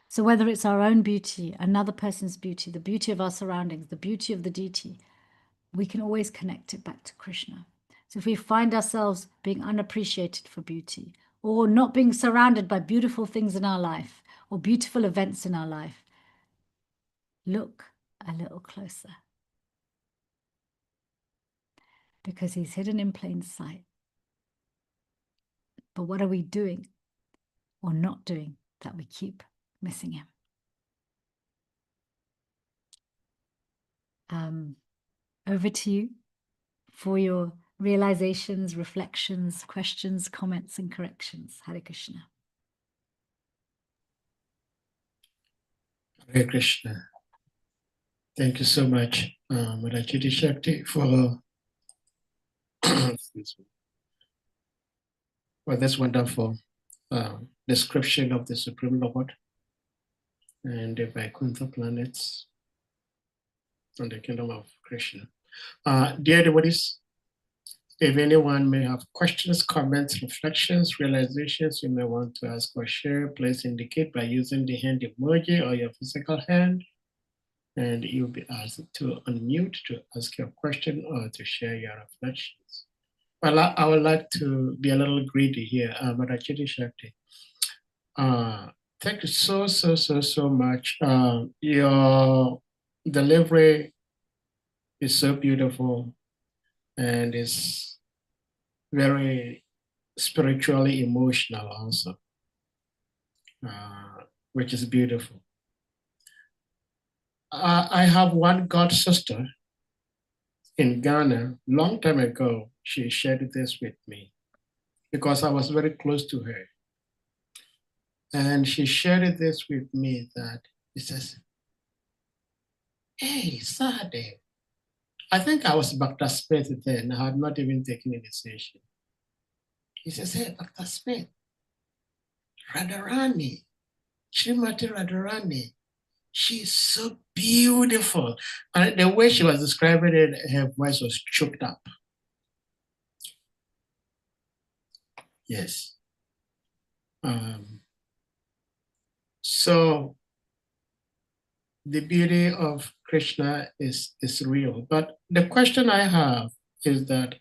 Speaker 2: So whether it's our own beauty, another person's beauty, the beauty of our surroundings, the beauty of the deity, we can always connect it back to Krishna. So if we find ourselves being unappreciated for beauty, or not being surrounded by beautiful things in our life, or beautiful events in our life, look a little closer. Because he's hidden in plain sight. But what are we doing or not doing that we keep missing him? Over to you for your realizations, reflections, questions, comments, and corrections. Hare Krishna.
Speaker 1: Hare Krishna. Thank you so much, Mother Chiti Shakti, for this wonderful description of the Supreme Lord and the Vaikuntha planets and the kingdom of Krishna. Dear devotees, if anyone may have questions, comments, reflections, realizations you may want to ask or share, please indicate by using the hand emoji or your physical hand, and you'll be asked to unmute to ask your question or to share your reflections. Well, I would like to be a little greedy here, Mother Chiti Shakti. Thank you so much. Your delivery is so beautiful and is very spiritually emotional also, which is beautiful. I have one god sister in Ghana, long time ago. She shared this with me because I was very close to her. And she shared this with me that he says, hey, Sade. I think I was Bhakta Smith then. I had not even taken initiation. He says, hey, Bhakta Smith, Radharani, Srimati Radharani, she's so beautiful. And the way she was describing it, her voice was choked up. Yes. So the beauty of Krishna is real. But the question I have is that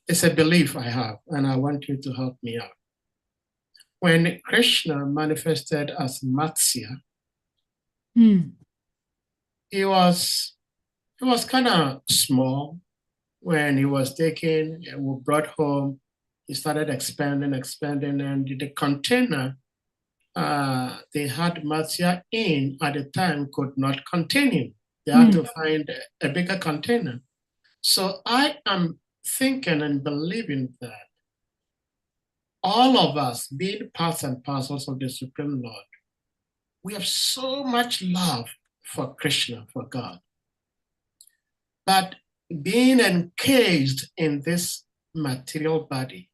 Speaker 1: it's a belief I have, and I want you to help me out. When Krishna manifested as Matsya, he was kind of small. When he was taken, brought home, he started expanding, and the container they had Matsya in at the time could not contain him. They had to find a bigger container. So I am thinking and believing that all of us, being parts and parcels of the Supreme Lord, we have so much love for Krishna, for God. But being encaged in this material body,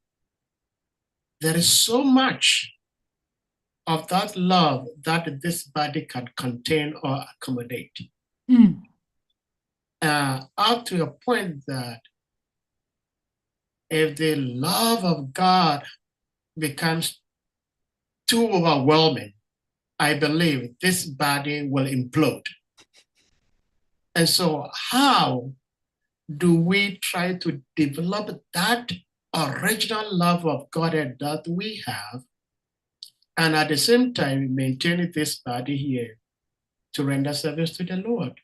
Speaker 1: there is so much of that love that this body can contain or accommodate. Up to a point that if the love of God becomes too overwhelming, I believe this body will implode. And so how do we try to develop that original love of God that we have, and at the same time maintain this body here to render service to the Lord?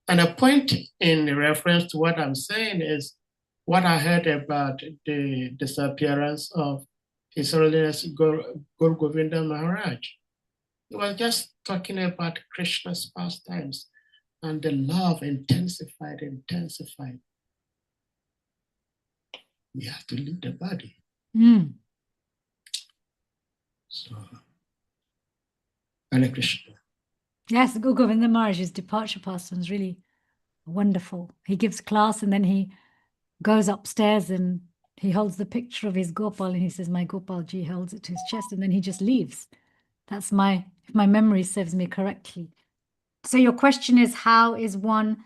Speaker 1: And a point in reference to what I'm saying is what I heard about the disappearance of His Holiness Guru Govinda Maharaj. He was just talking about Krishna's pastimes, and the love intensified. We have to leave the body. So, Hare Krishna.
Speaker 2: Yes, Guru Govinda Maharaj's departure pastime is really wonderful. He gives class and then he goes upstairs and he holds the picture of his Gopal and he says, my Gopalji, holds it to his chest, and then he just leaves. That's if my memory serves me correctly. So your question is, how is one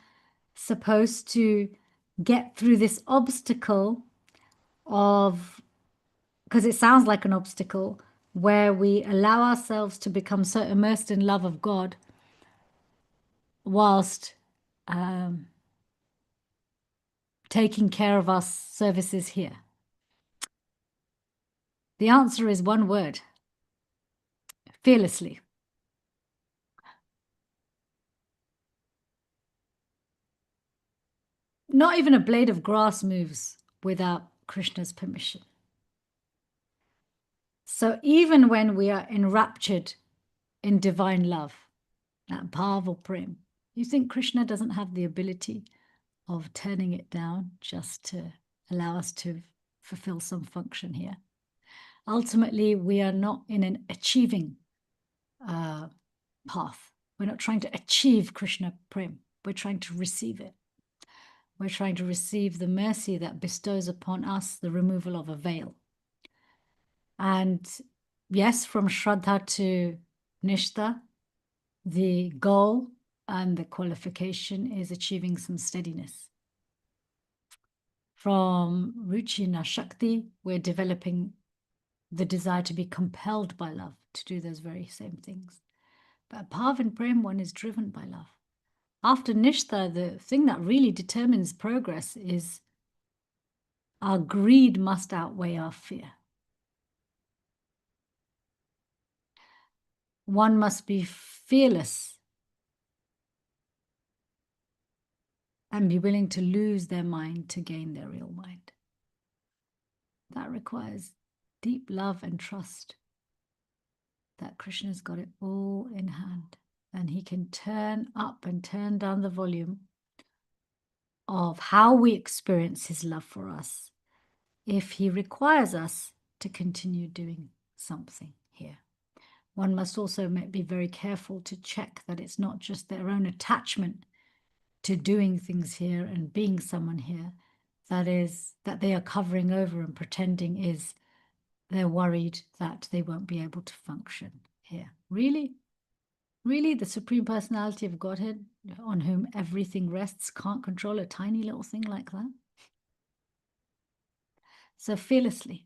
Speaker 2: supposed to get through this obstacle of, because it sounds like an obstacle, where we allow ourselves to become so immersed in love of God whilst taking care of our services here? The answer is one word: fearlessly. Not even a blade of grass moves without Krishna's permission. So even when we are enraptured in divine love, that bhava prem, you think Krishna doesn't have the ability of turning it down just to allow us to fulfill some function here? Ultimately, we are not in an achieving path. We're not trying to achieve Krishna prem. We're trying to receive it. We're trying to receive the mercy that bestows upon us the removal of a veil. And yes, from Shraddha to Nishtha, the goal and the qualification is achieving some steadiness. From Ruchi na Shakti, we're developing the desire to be compelled by love to do those very same things. But Bhav and Prem, one is driven by love. After Nishtha, the thing that really determines progress is our greed must outweigh our fear. One must be fearless and be willing to lose their mind to gain their real mind. That requires deep love and trust that Krishna's got it all in hand, and he can turn up and turn down the volume of how we experience his love for us if he requires us to continue doing something here. One must also be very careful to check that it's not just their own attachment to doing things here and being someone here that they are covering over and pretending is they're worried that they won't be able to function here. Really? Really, the Supreme Personality of Godhead, on whom everything rests, can't control a tiny little thing like that? So fearlessly,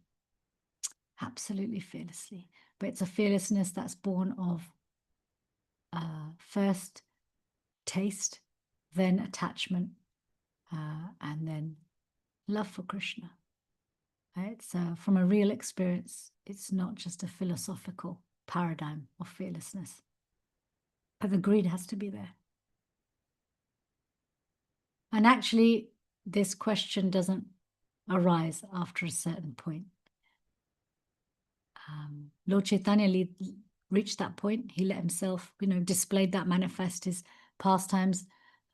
Speaker 2: absolutely fearlessly. But it's a fearlessness that's born of first taste, then attachment, and then love for Krishna. It's from a real experience. It's not just a philosophical paradigm of fearlessness. But the greed has to be there. And actually, this question doesn't arise after a certain point. Lord Chaitanya reached that point. He let himself, displayed that, manifest his pastimes.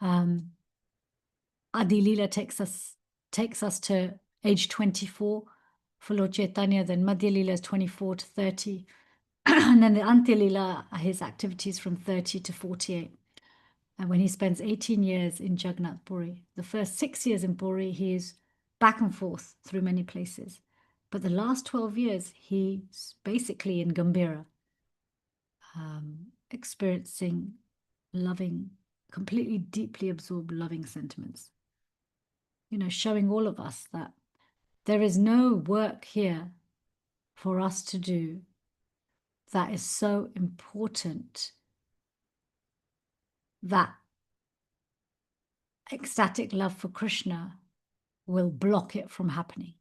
Speaker 2: Adi Leela takes us to age 24 for Lord Chaitanya. Then Madhya Leela is 24 to 30. And then the Antya Leela are his activities from 30 to 48. And when he spends 18 years in Jagannath Puri, the first 6 years in Puri, he is back and forth through many places. But the last 12 years, he's basically in Gambhira, experiencing loving, completely deeply absorbed loving sentiments. Showing all of us that there is no work here for us to do that is so important that ecstatic love for Krishna will block it from happening.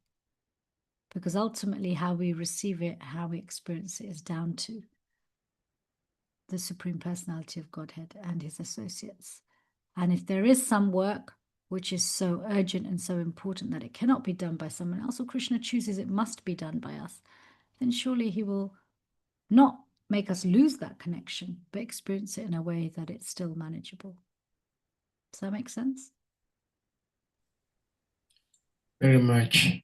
Speaker 2: Because ultimately how we receive it, how we experience it is down to the Supreme Personality of Godhead and his associates. And if there is some work which is so urgent and so important that it cannot be done by someone else, or Krishna chooses it must be done by us, then surely he will not make us lose that connection, but experience it in a way that it's still manageable. Does that make sense?
Speaker 1: Very much.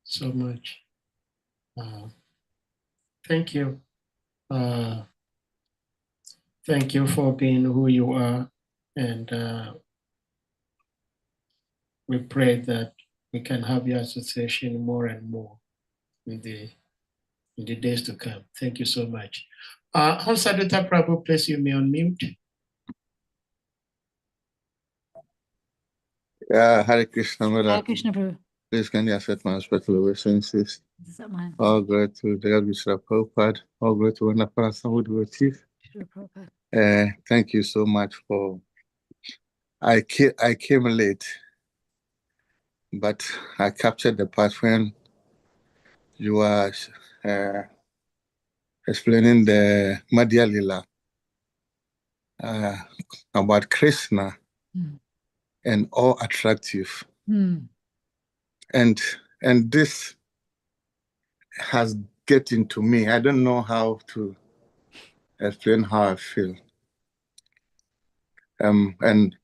Speaker 1: So much. Thank you. Thank you for being who you are. And we pray that we can have your association more and more in the days to come. Thank you so much. Hansadutta Prabhu, please, you may unmute.
Speaker 3: Yeah, Hare Krishna,
Speaker 2: Hare Krishna Prabhu.
Speaker 3: Please can you accept my respectful obeisances?
Speaker 2: Is that mine?
Speaker 3: All glory to the God Vishra Prabhupada. All glory to Wonderful Assembly Devotees. Thank you so much for. I came late, but I captured the part when you were explaining the Madhya Lila about Krishna and all attractive. And this has get into me. I don't know how to explain how I feel. And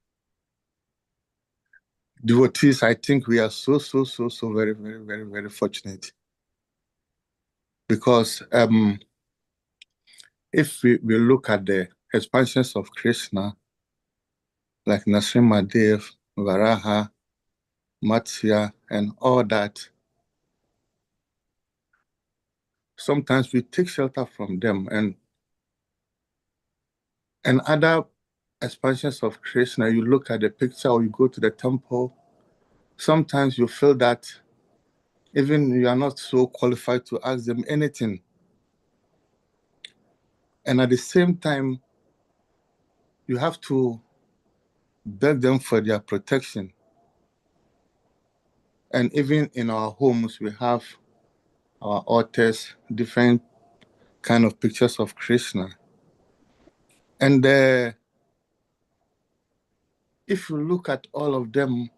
Speaker 3: devotees, I think we are so very, very, very, very fortunate. Because if we look at the expansions of Krishna, like Nrsimhadev, Varaha, Matsya, and all that, sometimes we take shelter from them. And other expansions of Krishna, you look at the picture or you go to the temple, sometimes you feel that even you are not so qualified to ask them anything. And at the same time, you have to beg them for their protection. And even in our homes, we have our altars, different kind of pictures of Krishna. And if you look at all of them,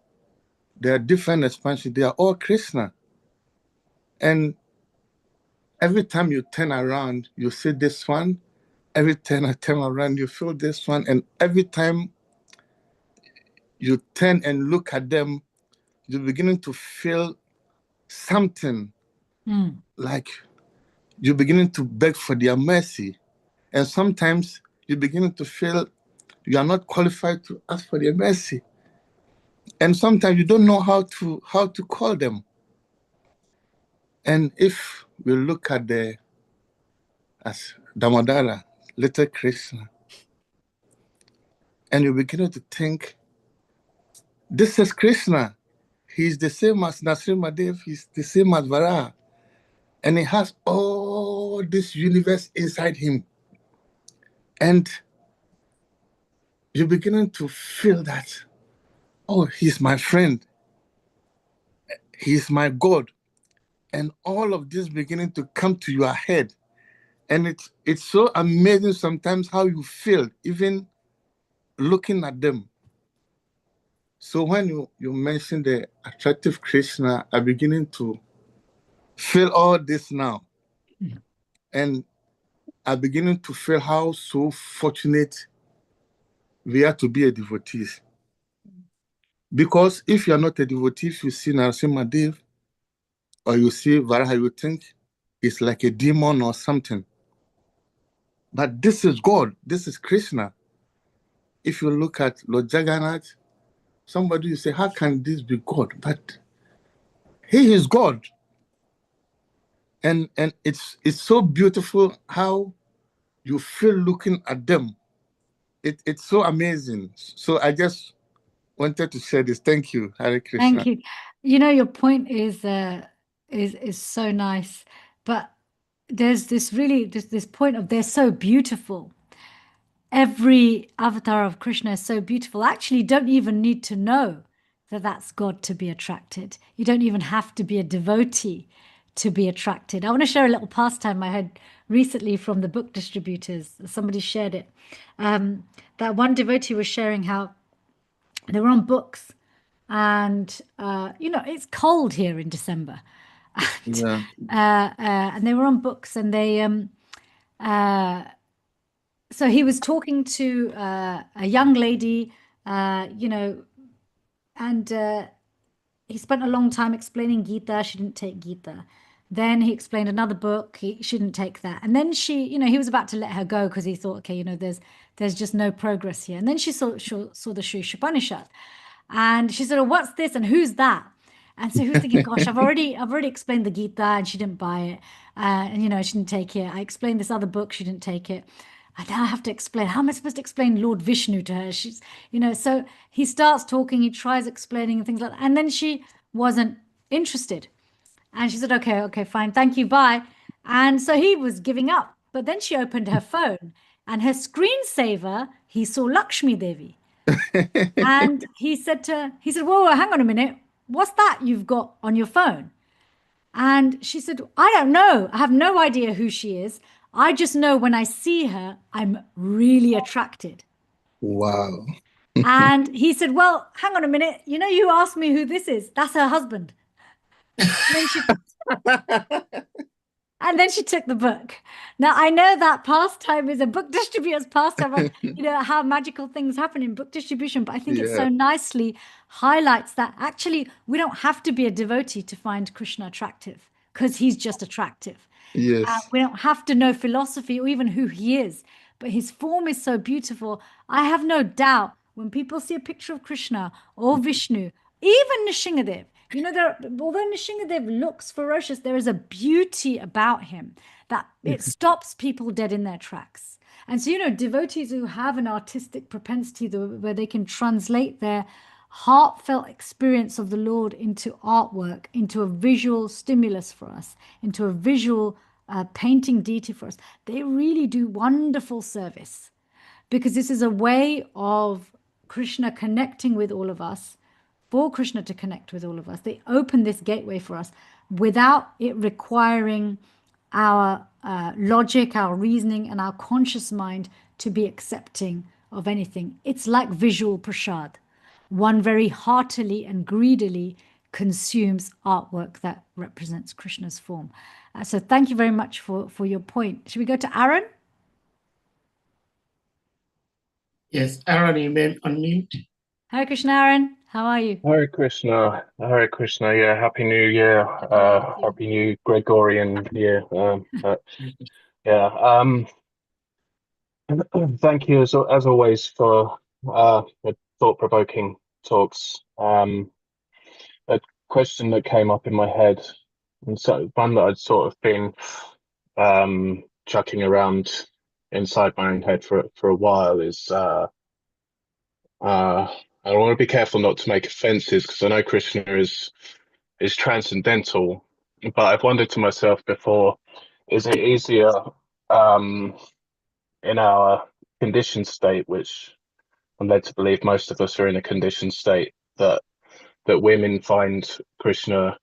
Speaker 3: there are different expansions. They are all Krishna. And every time you turn around, you see this one. Every time I turn around, you feel this one. And every time you turn and look at them, you're beginning to feel something like you're beginning to beg for their mercy. And sometimes you're beginning to feel you are not qualified to ask for their mercy. And sometimes you don't know how to call them. And if we look at as Damodara, little Krishna, and you're beginning to think, this is Krishna. He's the same as Nrsimhadev. He's the same as Varaha. And he has all this universe inside him. And you're beginning to feel that, oh, he's my friend, he's my God. And all of this beginning to come to your head. And it's so amazing sometimes how you feel, even looking at them. So when you mention the attractive Krishna, I'm beginning to feel all this now. And I'm beginning to feel how so fortunate we are to be a devotees. Because if you're not a devotee, if you see Narasimha or you see Varaha, you think it's like a demon or something. But this is God. This is Krishna. If you look at Lord Jagannath, somebody will say, how can this be God? But he is God. And it's so beautiful how you feel looking at them. It's so amazing. So I just wanted to share this. Thank you, Hare Krishna.
Speaker 2: Thank you. You know, your point is so nice, but there's this point of they're so beautiful. Every avatar of Krishna is so beautiful. Actually, you don't even need to know that that's God to be attracted. You don't even have to be a devotee to be attracted. I want to share a little pastime I heard recently from the book distributors. Somebody shared it. That one devotee was sharing how they were on books, and it's cold here in December.
Speaker 3: Yeah.
Speaker 2: And they were on books, and they so he was talking to a young lady, and he spent a long time explaining Gita. She didn't take Gita. Then he explained another book. She didn't take that. And then he was about to let her go because he thought, okay, there's just no progress here. And then she saw the Sri Upanishad, and she said, oh, what's this? And who's that? And so he was thinking, gosh, I've already explained the Gita, and she didn't buy it. And she didn't take it. I explained this other book, she didn't take it. And now I have to explain. How am I supposed to explain Lord Vishnu to her? She's, so he starts talking, he tries explaining and things like that. And then she wasn't interested. And she said, okay, fine. Thank you. Bye. And so he was giving up. But then she opened her phone, and her screensaver, he saw Lakshmi Devi. And he said, whoa, hang on a minute. What's that you've got on your phone? And she said, I don't know. I have no idea who she is. I just know when I see her, I'm really attracted.
Speaker 3: Wow.
Speaker 2: And he said, well, hang on a minute. You asked me who this is. That's her husband. And then she took the book. Now, I know that pastime is a book distributor's pastime, how magical things happen in book distribution, but I think it so nicely highlights that actually we don't have to be a devotee to find Krishna attractive, because he's just attractive.
Speaker 3: Yes.
Speaker 2: We don't have to know philosophy or even who he is, but his form is so beautiful. I have no doubt when people see a picture of Krishna or Vishnu, even Nrsimhadev, although Nrsimhadev looks ferocious, there is a beauty about him that it stops people dead in their tracks. And so, devotees who have an artistic propensity where they can translate their heartfelt experience of the Lord into artwork, into a visual stimulus for us, into a visual painting deity for us, they really do wonderful service, because this is a way of Krishna connecting with all of us, for Krishna to connect with all of us. They open this gateway for us without it requiring our logic, our reasoning, and our conscious mind to be accepting of anything. It's like visual prasad. One very heartily and greedily consumes artwork that represents Krishna's form. So thank you very much for your point. Should we go to Aaron?
Speaker 1: Yes, Aaron, you may unmute.
Speaker 2: Hare Krishna, Aaron. How are you?
Speaker 4: Hare Krishna, Hare Krishna. Yeah, Happy New Year, Happy New Gregorian year. Thank you as always for the thought-provoking talks. A question that came up in my head, and so one that I'd sort of been chucking around inside my own head for a while is I want to be careful not to make offenses, because I know Krishna is transcendental, but I've wondered to myself before, is it easier in our conditioned state, which I'm led to believe most of us are in a conditioned state that women find Krishna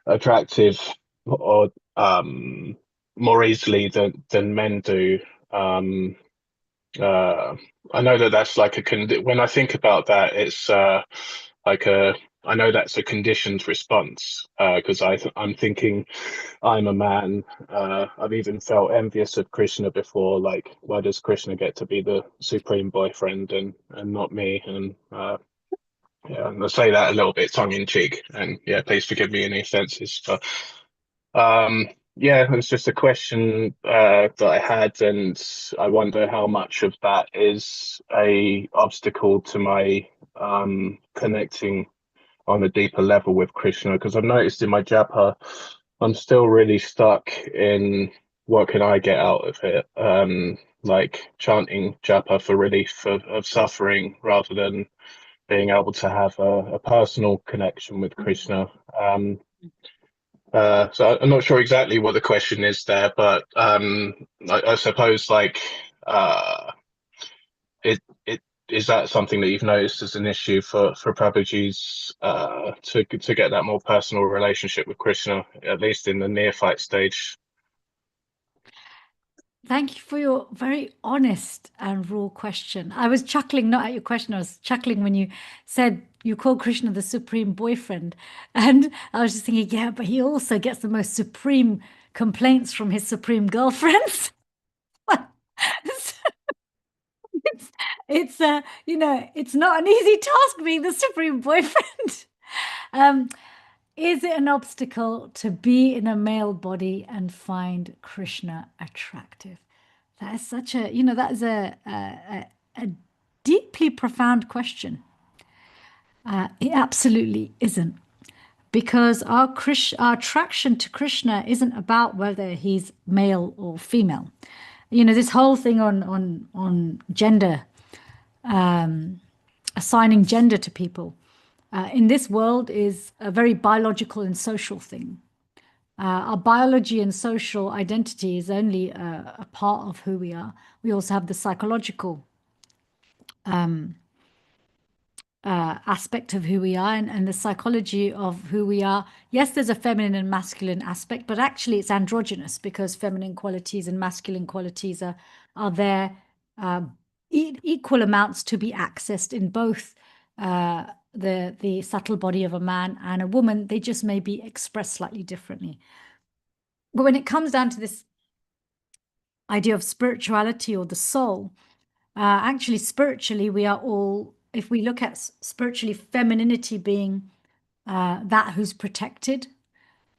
Speaker 4: attractive or more easily than men do. I know that's like when I think about that, it's I know that's a conditioned response because I'm thinking I'm a man. I've even felt envious of Krishna before. Like, why does Krishna get to be the supreme boyfriend and not me? And yeah, and I say that a little bit tongue in cheek. And yeah, please forgive me any offences. But yeah, it was just a question that I had, and I wonder how much of that is a obstacle to my connecting on a deeper level with Krishna, because I've noticed in my japa, I'm still really stuck in what can I get out of it, like chanting japa for relief of suffering rather than being able to have a personal connection with Krishna. So I'm not sure exactly what the question is there, but I suppose like it is that something that you've noticed as an issue for Prabhuji's to get that more personal relationship with Krishna, at least in the neophyte stage?
Speaker 2: Thank you for your very honest and raw question. I was chuckling, not at your question, I was chuckling when you said you call Krishna the supreme boyfriend. And I was just thinking, yeah, but he also gets the most supreme complaints from his supreme girlfriends. It's you know, it's not an easy task being the supreme boyfriend. Is it an obstacle to be in a male body and find Krishna attractive? That is such a, you know, that is a deeply profound question. It absolutely isn't, because our attraction to Krishna isn't about whether he's male or female. You know, this whole thing on gender, assigning gender to people in this world is a very biological and social thing. Our biology and social identity is only a part of who we are. We also have the psychological aspect of who we are, and the psychology of who we are. Yes, there's a feminine and masculine aspect, but actually it's androgynous, because feminine qualities and masculine qualities are there equal amounts to be accessed in both the subtle body of a man and a woman. They just may be expressed slightly differently. But when it comes down to this idea of spirituality or the soul, actually spiritually we are all, if we look at spiritually femininity being that who's protected,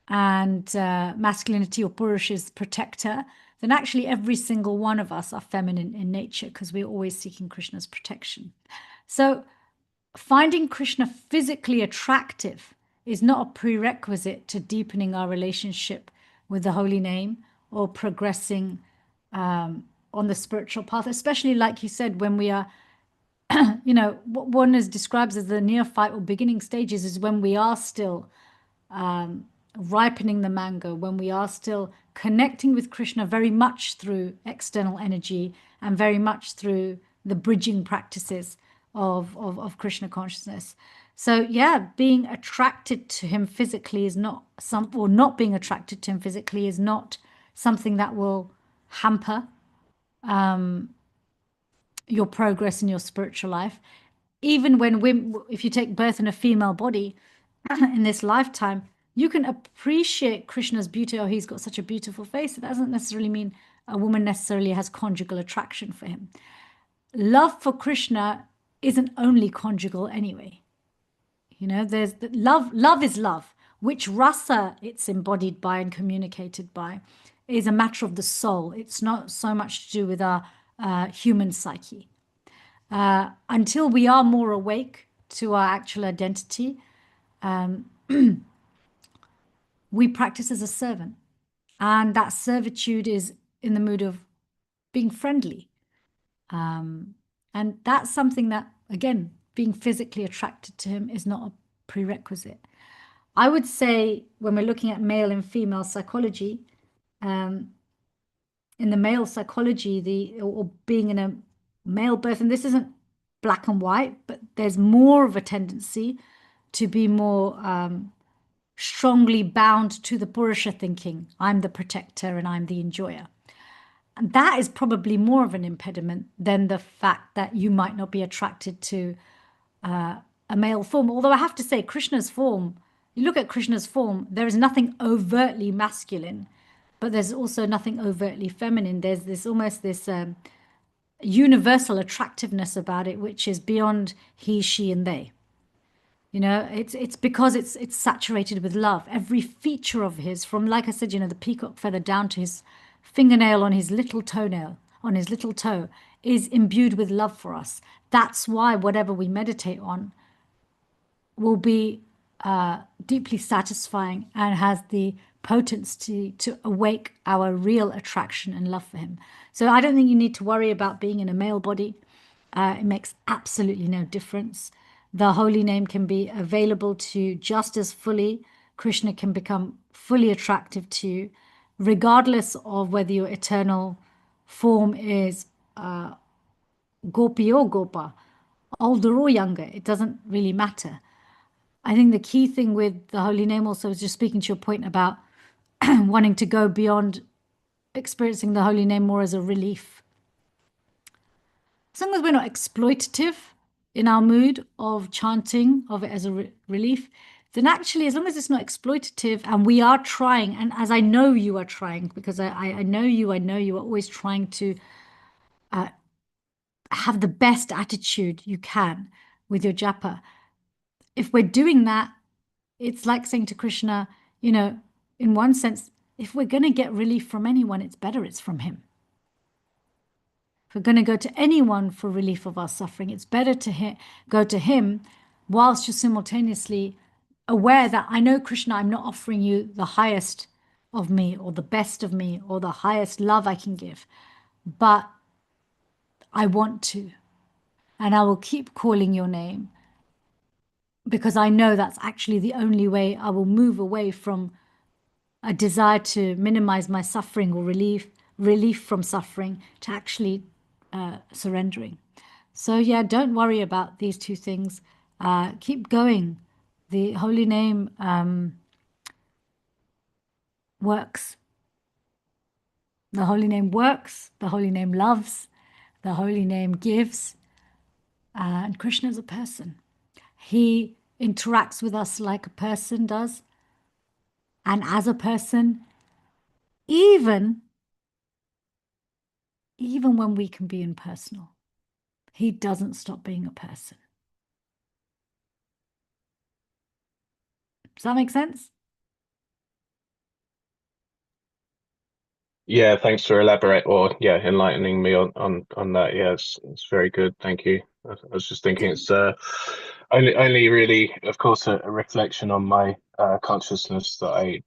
Speaker 2: and masculinity or Purush is protector, then actually every single one of us are feminine in nature, because we're always seeking Krishna's protection. So finding Krishna physically attractive is not a prerequisite to deepening our relationship with the holy name or progressing on the spiritual path, especially like you said, when we are, you know, what one is describes as the neophyte or beginning stages is when we are still ripening the mango, when we are still connecting with Krishna very much through external energy and very much through the bridging practices of Krishna consciousness. So yeah, being attracted to him physically is not or not being attracted to him physically is not something that will hamper your progress in your spiritual life. Even when women, if you take birth in a female body in this lifetime, you can appreciate Krishna's beauty. Oh, he's got such a beautiful face. It doesn't necessarily mean a woman necessarily has conjugal attraction for him. Love for Krishna isn't only conjugal anyway. You know, there's love is love. Which rasa it's embodied by and communicated by is a matter of the soul. It's not so much to do with our human psyche. Until we are more awake to our actual identity, we practice as a servant. And that servitude is in the mood of being friendly. And that's something that, again, being physically attracted to him is not a prerequisite. I would say when we're looking at male and female psychology, in the male psychology, or being in a male birth, and this isn't black and white, but there's more of a tendency to be more strongly bound to the Purusha thinking. I'm the protector and I'm the enjoyer. And that is probably more of an impediment than the fact that you might not be attracted to a male form. Although I have to say, Krishna's form, you look at Krishna's form, there is nothing overtly masculine, but there's also nothing overtly feminine. There's this almost this universal attractiveness about it, which is beyond he, she, and they. You know, it's because it's saturated with love. Every feature of his, from, like I said, you know, the peacock feather down to his fingernail on his little toenail, on his little toe, is imbued with love for us. That's why whatever we meditate on will be deeply satisfying and has the potency to awake our real attraction and love for him. So I don't think you need to worry about being in a male body. It makes absolutely no difference. The holy name can be available to you just as fully. Krishna can become fully attractive to you, regardless of whether your eternal form is gopi or gopa, older or younger. It doesn't really matter. I think the key thing with the holy name also is just speaking to your point about wanting to go beyond experiencing the holy name more as a relief. As long as we're not exploitative in our mood of chanting of it as a relief, then actually, as long as it's not exploitative and we are trying, and as I know you are trying, because I know you are always trying to have the best attitude you can with your japa. If we're doing that, it's like saying to Krishna, you know, in one sense, if we're going to get relief from anyone, it's better it's from him. If we're going to go to anyone for relief of our suffering, it's better to go to him whilst you're simultaneously aware that I know, Krishna, I'm not offering you the highest of me or the best of me or the highest love I can give, but I want to, and I will keep calling your name because I know that's actually the only way I will move away from a desire to minimize my suffering or relief from suffering to actually surrendering. So yeah, don't worry about these two things. Keep going. The holy name works. The holy name works. The holy name loves. The holy name gives. And Krishna is a person. He interacts with us like a person does. And as a person, even when we can be impersonal, he doesn't stop being a person. Does that make sense?
Speaker 4: Yeah, thanks for enlightening me on that. Yeah, it's very good. Thank you. I was just thinking it's only really, of course, a reflection on my consciousness that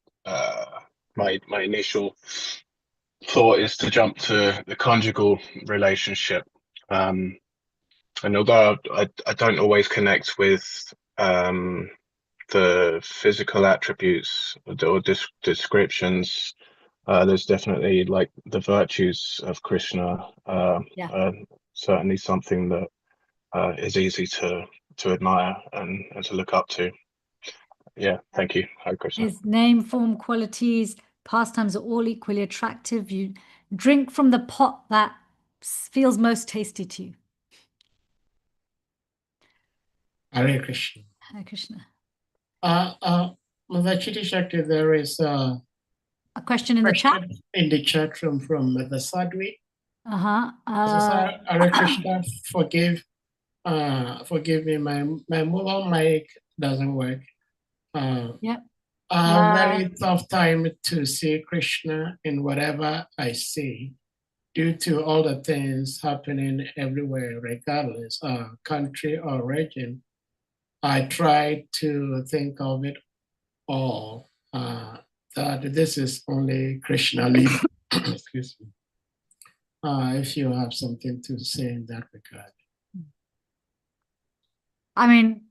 Speaker 4: my initial thought is to jump to the conjugal relationship. And although I don't always connect with the physical attributes or descriptions, there's definitely like the virtues of Krishna, certainly something that is easy to admire and to look up to. Yeah, thank you. Hare Krishna.
Speaker 2: His name, form, qualities, pastimes are all equally attractive. You drink from the pot that feels most tasty to you.
Speaker 1: Hare Krishna.
Speaker 2: Hare Krishna.
Speaker 1: Mother Chiti Shakti, there is
Speaker 2: A question in the chat?
Speaker 1: in the chat room from Mother Sadhvi.
Speaker 2: Uh-huh.
Speaker 1: Hare Krishna, forgive me, my mobile mic doesn't work.
Speaker 2: Yep.
Speaker 1: I have very tough time to see Krishna in whatever I see due to all the things happening everywhere, regardless of country or region. I try to think of it all, that this is only Krishna lead. Excuse me. If you have something to say in that regard.
Speaker 2: I mean,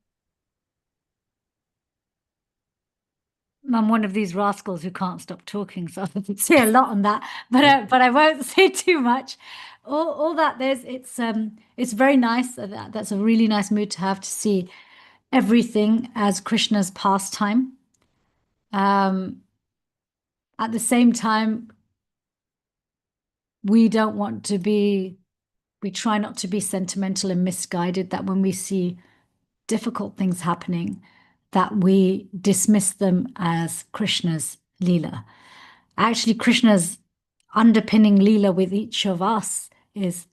Speaker 2: I'm one of these rascals who can't stop talking, so I can say a lot on that, but I won't say too much. All that it's very nice. That's a really nice mood to have, to see everything as Krishna's pastime. At the same time, we try not to be sentimental and misguided, that when we see difficult things happening, that we dismiss them as Krishna's Leela. Actually, Krishna's underpinning Leela with each of us is,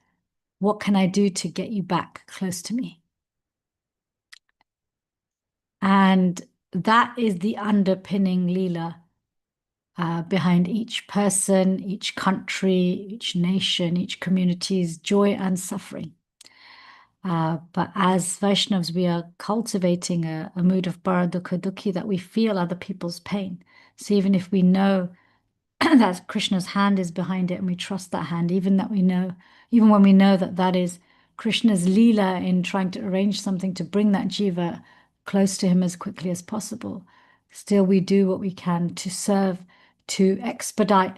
Speaker 2: what can I do to get you back close to me? And that is the underpinning Leela behind each person, each country, each nation, each community's joy and suffering. But as Vaishnavas, we are cultivating a mood of paradukha dukhi, that we feel other people's pain. So even if we know that Krishna's hand is behind it, and we trust that hand, even when we know that that is Krishna's Leela in trying to arrange something to bring that jiva close to him as quickly as possible, still we do what we can to serve, to expedite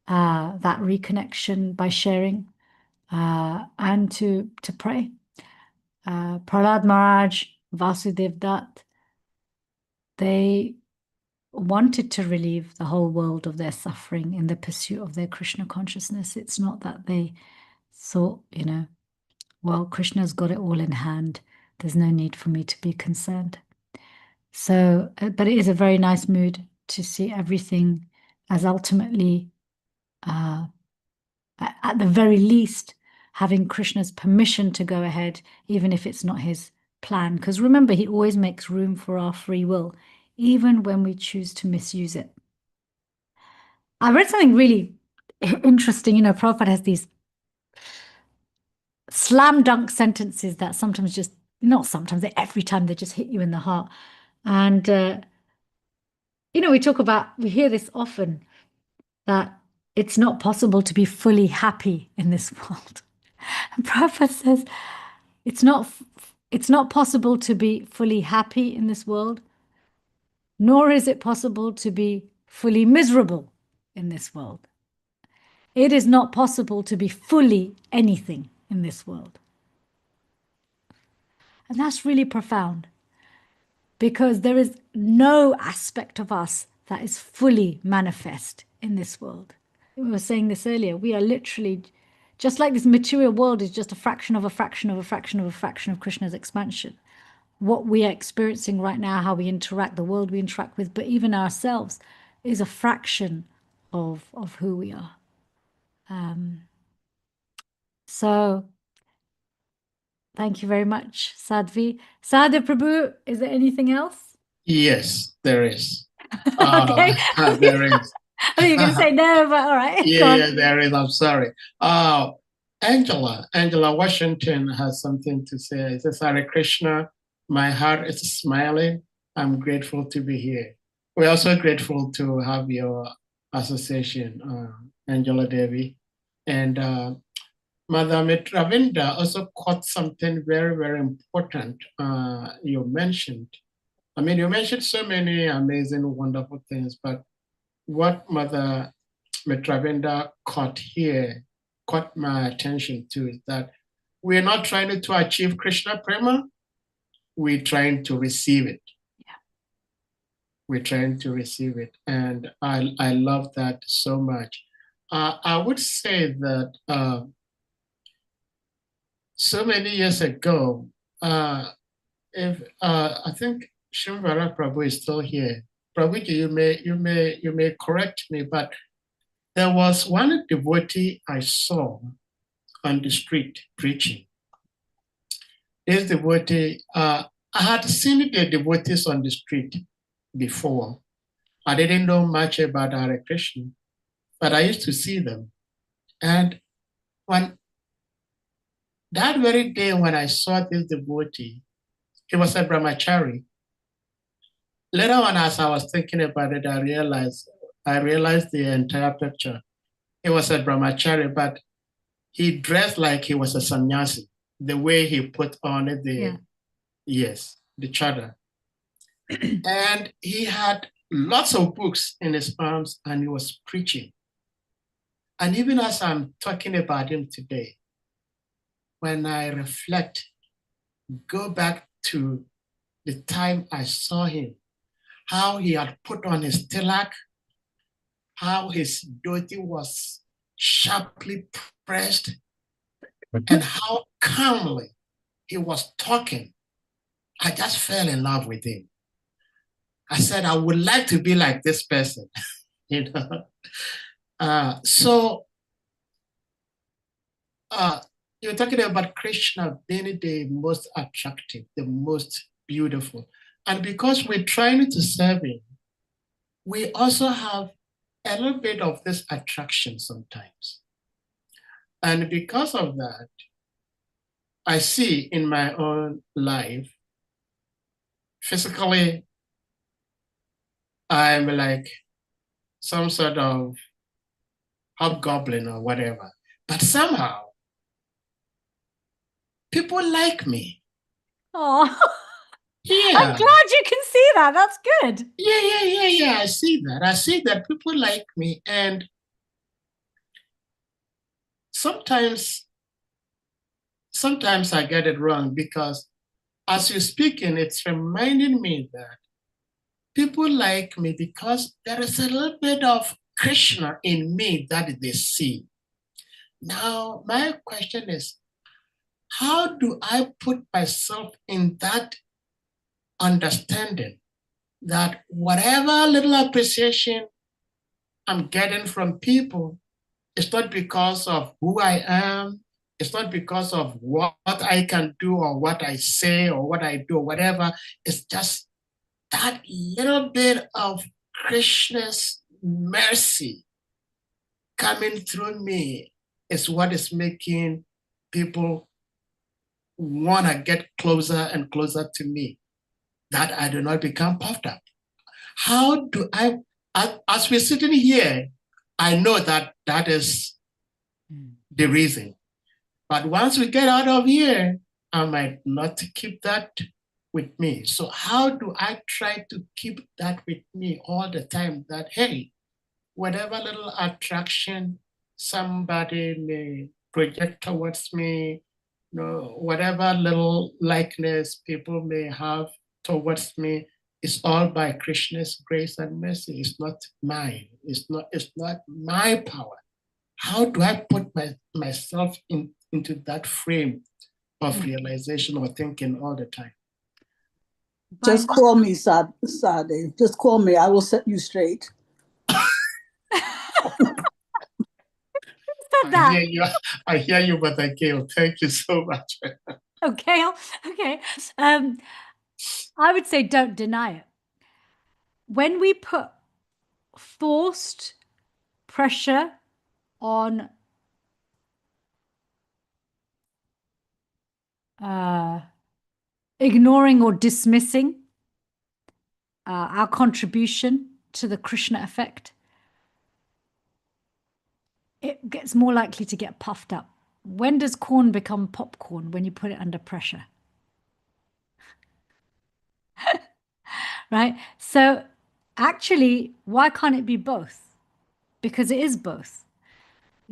Speaker 2: that reconnection by sharing, and to pray. Prahlad Maharaj, Vasudev Dutt, they wanted to relieve the whole world of their suffering in the pursuit of their Krishna consciousness. It's not that they thought, well, Krishna's got it all in hand, there's no need for me to be concerned. So, but it is a very nice mood to see everything as ultimately, at the very least, having Krishna's permission to go ahead, even if it's not his plan. Because remember, he always makes room for our free will, even when we choose to misuse it. I read something really interesting. Prabhupada has these slam dunk sentences that sometimes every time they just hit you in the heart. And, we hear this often, that it's not possible to be fully happy in this world. And Prabhupada says, it's not possible to be fully happy in this world, nor is it possible to be fully miserable in this world. It is not possible to be fully anything in this world. And that's really profound, because there is no aspect of us that is fully manifest in this world. We were saying this earlier, we are literally, just like this material world is just a fraction of a fraction of a fraction of a fraction of Krishna's expansion. What we are experiencing right now, how we interact, the world we interact with, but even ourselves, is a fraction of who we are. So thank you very much, Sadhvi. Sadhu Prabhu, is there anything else?
Speaker 1: Yes, there is.
Speaker 2: Okay.
Speaker 1: There is.
Speaker 2: I think you're going to say no, but all right.
Speaker 1: Yeah, there is. I'm sorry. Angela Washington has something to say. It says, Hare Krishna, my heart is smiling. I'm grateful to be here. We're also grateful to have your association, Angela Devi. And Madam Ravinda also caught something very, very important you mentioned. I mean, you mentioned so many amazing, wonderful things, but what Mother Mitravinda caught my attention to, is that we're not trying to achieve Krishna Prema, we're trying to receive it.
Speaker 2: Yeah.
Speaker 1: We're trying to receive it. And I love that so much. I would say that so many years ago, I think Shimvara Prabhu is still here. Prabhuji, you may correct me, but there was one devotee I saw on the street preaching. This devotee, I had seen the devotees on the street before. I didn't know much about Hare Krishna, but I used to see them. And when that very day when I saw this devotee, he was a brahmachari. Later on, as I was thinking about it, I realized the entire picture. He was a brahmachari, but he dressed like he was a sannyasi. The way he put on the chadar. And he had lots of books in his arms, and he was preaching. And even as I'm talking about him today, when I reflect, go back to the time I saw him, how he had put on his tilak, how his dhoti was sharply pressed, and how calmly he was talking, I just fell in love with him. I said, I would like to be like this person, you know. You're talking about Krishna being the most attractive, the most beautiful. And because we're trying to serve him, we also have a little bit of this attraction sometimes. And because of that, I see in my own life, physically, I'm like some sort of hobgoblin or whatever. But somehow, people like me.
Speaker 2: Oh,
Speaker 1: Yeah.
Speaker 2: I'm glad you can see that. That's good.
Speaker 1: Yeah. I see that. I see that people like me. And sometimes I get it wrong, because as you're speaking, it's reminding me that people like me because there is a little bit of Krishna in me that they see. Now, my question is, how do I put myself in that understanding that whatever little appreciation I'm getting from people, it's not because of who I am, it's not because of what I can do or what I say or what I do or whatever. It's just that little bit of Krishna's mercy coming through me is what is making people want to get closer and closer to me, that I do not become puffed up. How do I, as we're sitting here, I know that that is the reason. But once we get out of here, I might not keep that with me. So how do I try to keep that with me all the time, that, hey, whatever little attraction somebody may project towards me, you know, whatever little likeness people may have towards me, it's all by Krishna's grace and mercy. It's not mine. It's not my power. How do I put myself into that frame of realization or thinking all the time?
Speaker 5: Just call me, Sade. Just call me. I will set you straight.
Speaker 1: I hear you, but I can't. Thank you so much.
Speaker 2: Okay. I would say don't deny it. When we put forced pressure on ignoring or dismissing our contribution to the Krishna effect, it gets more likely to get puffed up. When does corn become popcorn? When you put it under pressure. Right? So actually, why can't it be both? Because it is both.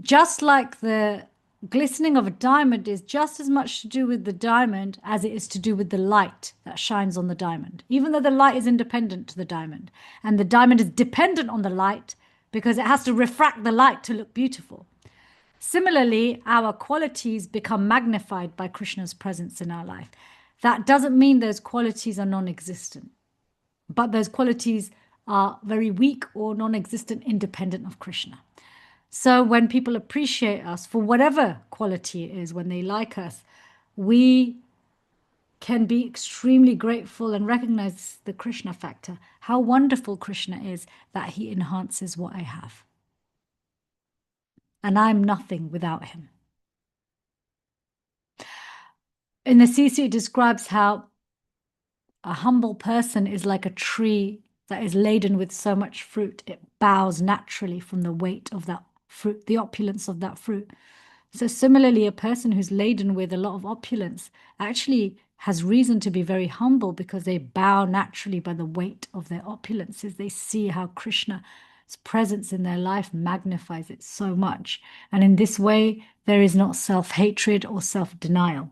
Speaker 2: Just like the glistening of a diamond is just as much to do with the diamond as it is to do with the light that shines on the diamond, even though the light is independent to the diamond. And the diamond is dependent on the light because it has to refract the light to look beautiful. Similarly, our qualities become magnified by Krishna's presence in our life. That doesn't mean those qualities are non-existent, but those qualities are very weak or non-existent, independent of Krishna. So when people appreciate us for whatever quality it is, when they like us, we can be extremely grateful and recognize the Krishna factor, how wonderful Krishna is, that he enhances what I have. And I'm nothing without him. In the CITI, it describes how a humble person is like a tree that is laden with so much fruit, it bows naturally from the weight of that fruit, the opulence of that fruit. So similarly, a person who's laden with a lot of opulence actually has reason to be very humble because they bow naturally by the weight of their opulences. They see how Krishna's presence in their life magnifies it so much. And in this way, there is not self-hatred or self-denial,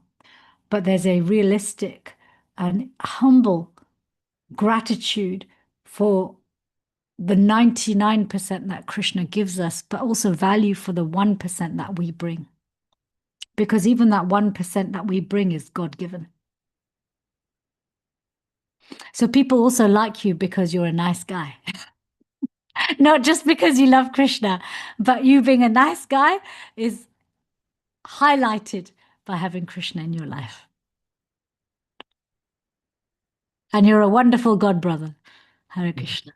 Speaker 2: but there's a realistic and humble gratitude for the 99% that Krishna gives us, but also value for the 1% that we bring. Because even that 1% that we bring is God-given. So people also like you because you're a nice guy. Not just because you love Krishna, but you being a nice guy is highlighted by having Krishna in your life. And you're a wonderful God brother. Hare Krishna.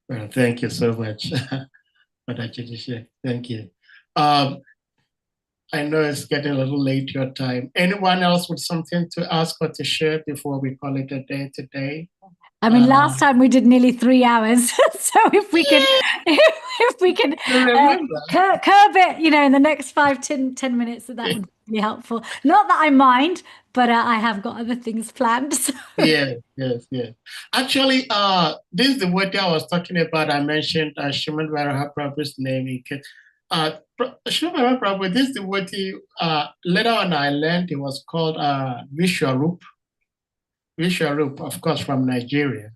Speaker 1: Well, thank you so much for that, Jidisha. Thank you. I know it's getting a little late your time. Anyone else with something to ask or to share before we call it a day today?
Speaker 2: I mean, last time we did nearly 3 hours. So if we can, curb it, in the next 5-10 minutes, that would be helpful. Not that I mind, but I have got other things planned. So.
Speaker 1: Yes. Actually, this is the word I was talking about. I mentioned Shriman Varaha Prabhu's name. Shriman Varaha Prabhu, this is the word later on I learned it was called Vishwarup. Vishwarup, of course, from Nigeria.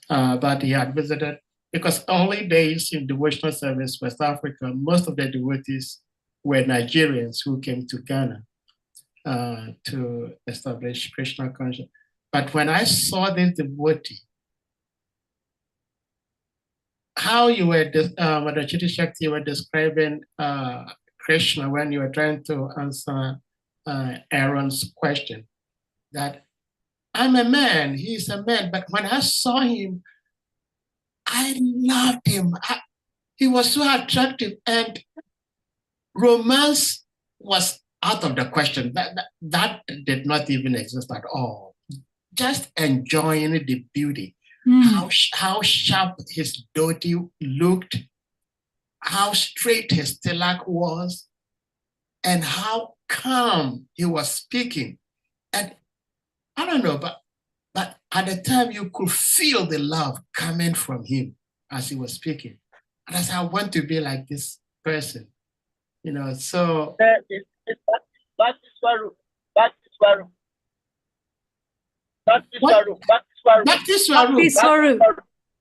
Speaker 1: But he had visited, because early days in devotional service, West Africa, most of the devotees were Nigerians who came to Ghana to establish Krishna consciousness. But when I saw this devotee, how you were, Mother Chiti Shakti, you were describing Krishna when you were trying to answer Aaron's question, that I'm a man, he's a man, but when I saw him, I loved him. He was so attractive, and romance was out of the question. That did not even exist at all. Just enjoying the beauty, how sharp his dhoti looked, how straight his tilak was, and how calm he was speaking. And I don't know, but at the time you could feel the love coming from him as he was speaking. And I said, I want to be like this person, so. Bhakti Swarup.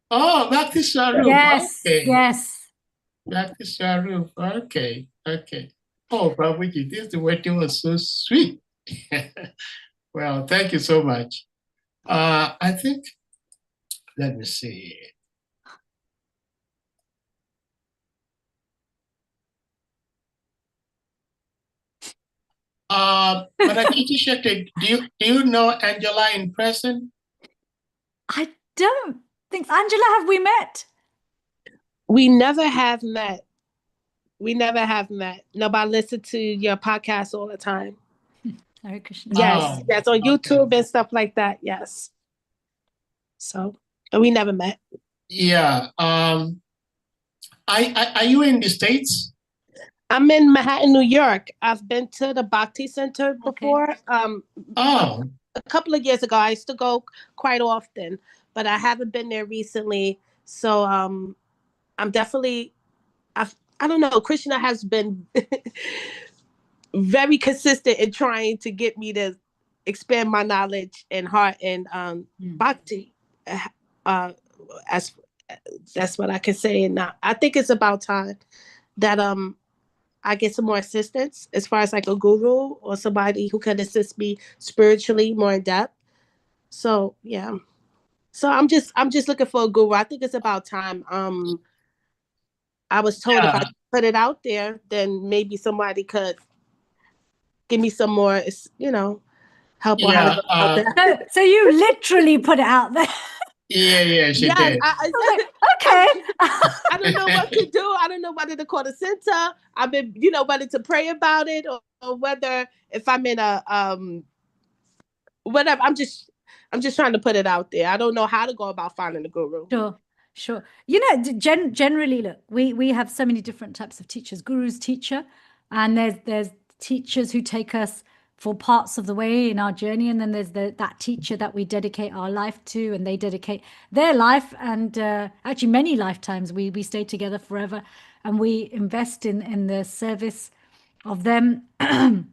Speaker 1: Oh, Bhakti Swarup.
Speaker 2: Yes,
Speaker 1: okay.
Speaker 2: Yes.
Speaker 1: Bhakti Swarup. Okay. Oh, Prabhuji, this waiting was so sweet. Well, thank you so much. I think, let me see. But do you know Angela in person?
Speaker 2: I don't think. Angela, have we met?
Speaker 6: We never have met. No, but I listen to your podcast all the time.
Speaker 2: Hare Krishna.
Speaker 6: Yes, on YouTube and stuff like that. Yes. So, we never met.
Speaker 1: Yeah. Are you in the States?
Speaker 6: I'm in Manhattan, New York. I've been to the Bhakti Center before. A couple of years ago. I used to go quite often, but I haven't been there recently. So I'm definitely, I don't know, Krishna has been very consistent in trying to get me to expand my knowledge and heart and Bhakti. That's what I can say. And I think it's about time that I get some more assistance as far as like a guru or somebody who can assist me spiritually more in depth. So yeah. So I'm just looking for a guru. I think it's about time. I was told if I put it out there, then maybe somebody could give me some more, help on how to go out there.
Speaker 2: So you literally put it out there.
Speaker 1: Yeah, she did.
Speaker 2: Okay.
Speaker 6: I don't know what to do. I don't know whether to call the center. I've been, whether to pray about it or whether if I'm in a whatever. I'm just trying to put it out there. I don't know how to go about finding a guru.
Speaker 2: Sure. Generally, look, we have so many different types of teachers. Guru's teacher, and there's teachers who take us for parts of the way in our journey, and then there's that teacher that we dedicate our life to, and they dedicate their life, and actually many lifetimes. We stay together forever, and we invest in the service of them and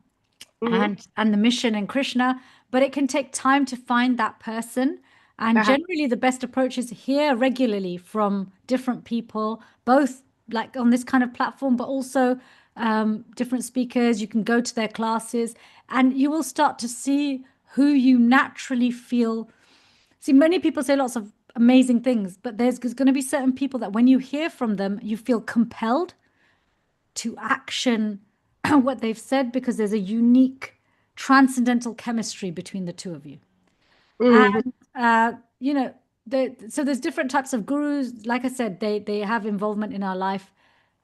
Speaker 2: the mission and Krishna. But it can take time to find that person, and generally the best approach is hear regularly from different people, both like on this kind of platform, but also different speakers. You can go to their classes, and you will start to see who you naturally feel. See, many people say lots of amazing things, but there's going to be certain people that when you hear from them, you feel compelled to action what they've said, because there's a unique transcendental chemistry between the two of you. And you know, so there's different types of gurus. Like I said, they have involvement in our life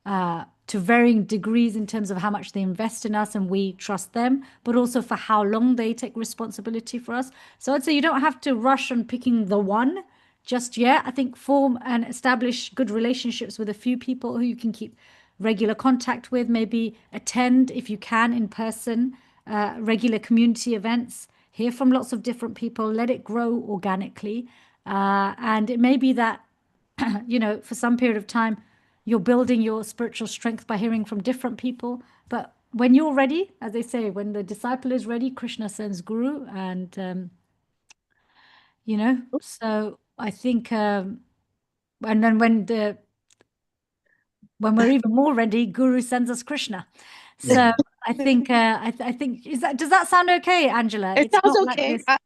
Speaker 2: to varying degrees in terms of how much they invest in us and we trust them, but also for how long they take responsibility for us. So I'd say you don't have to rush on picking the one just yet. I think form and establish good relationships with a few people who you can keep regular contact with, maybe attend if you can in person, regular community events, hear from lots of different people, let it grow organically. And it may be that, you know, for some period of time, you're building your spiritual strength by hearing from different people. But when you're ready, as they say, when the disciple is ready, Krishna sends guru. And, you know, so I think, and then when we're even more ready, guru sends us Krishna. So I think, I think, does that sound okay, Angela?
Speaker 6: It sounds
Speaker 2: not
Speaker 6: okay.
Speaker 2: Like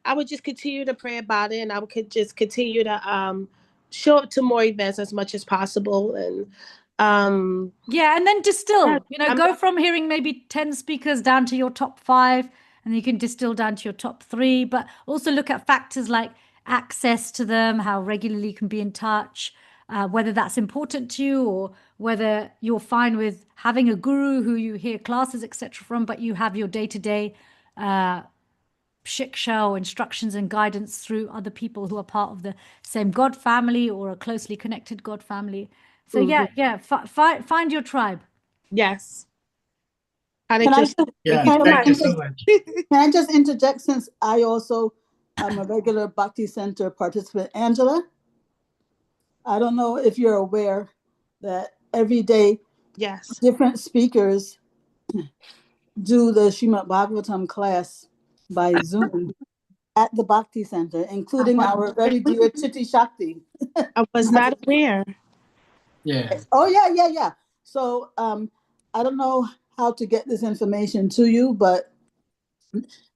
Speaker 6: I would just continue to pray about it, and I would just continue to show up to more events as much as possible. And
Speaker 2: yeah, and then distill, you know, go from hearing maybe 10 speakers down to your top 5, and you can distill down to your top 3, but also look at factors like access to them, how regularly you can be in touch, whether that's important to you, or whether you're fine with having a guru who you hear classes, etc. from, but you have your day-to-day shiksha or instructions and guidance through other people who are part of the same God family or a closely connected God family. So find your tribe.
Speaker 6: Yes.
Speaker 5: Can I
Speaker 1: Thank you so much.
Speaker 5: Can I just interject, since I also am a regular Bhakti Center participant? Angela, I don't know if you're aware that every day, different speakers do the Srimad Bhagavatam class by Zoom at the Bhakti Center, including our very dear CITI Shakti.
Speaker 6: I was not aware.
Speaker 1: Yeah.
Speaker 5: Oh, yeah. So I don't know how to get this information to you, but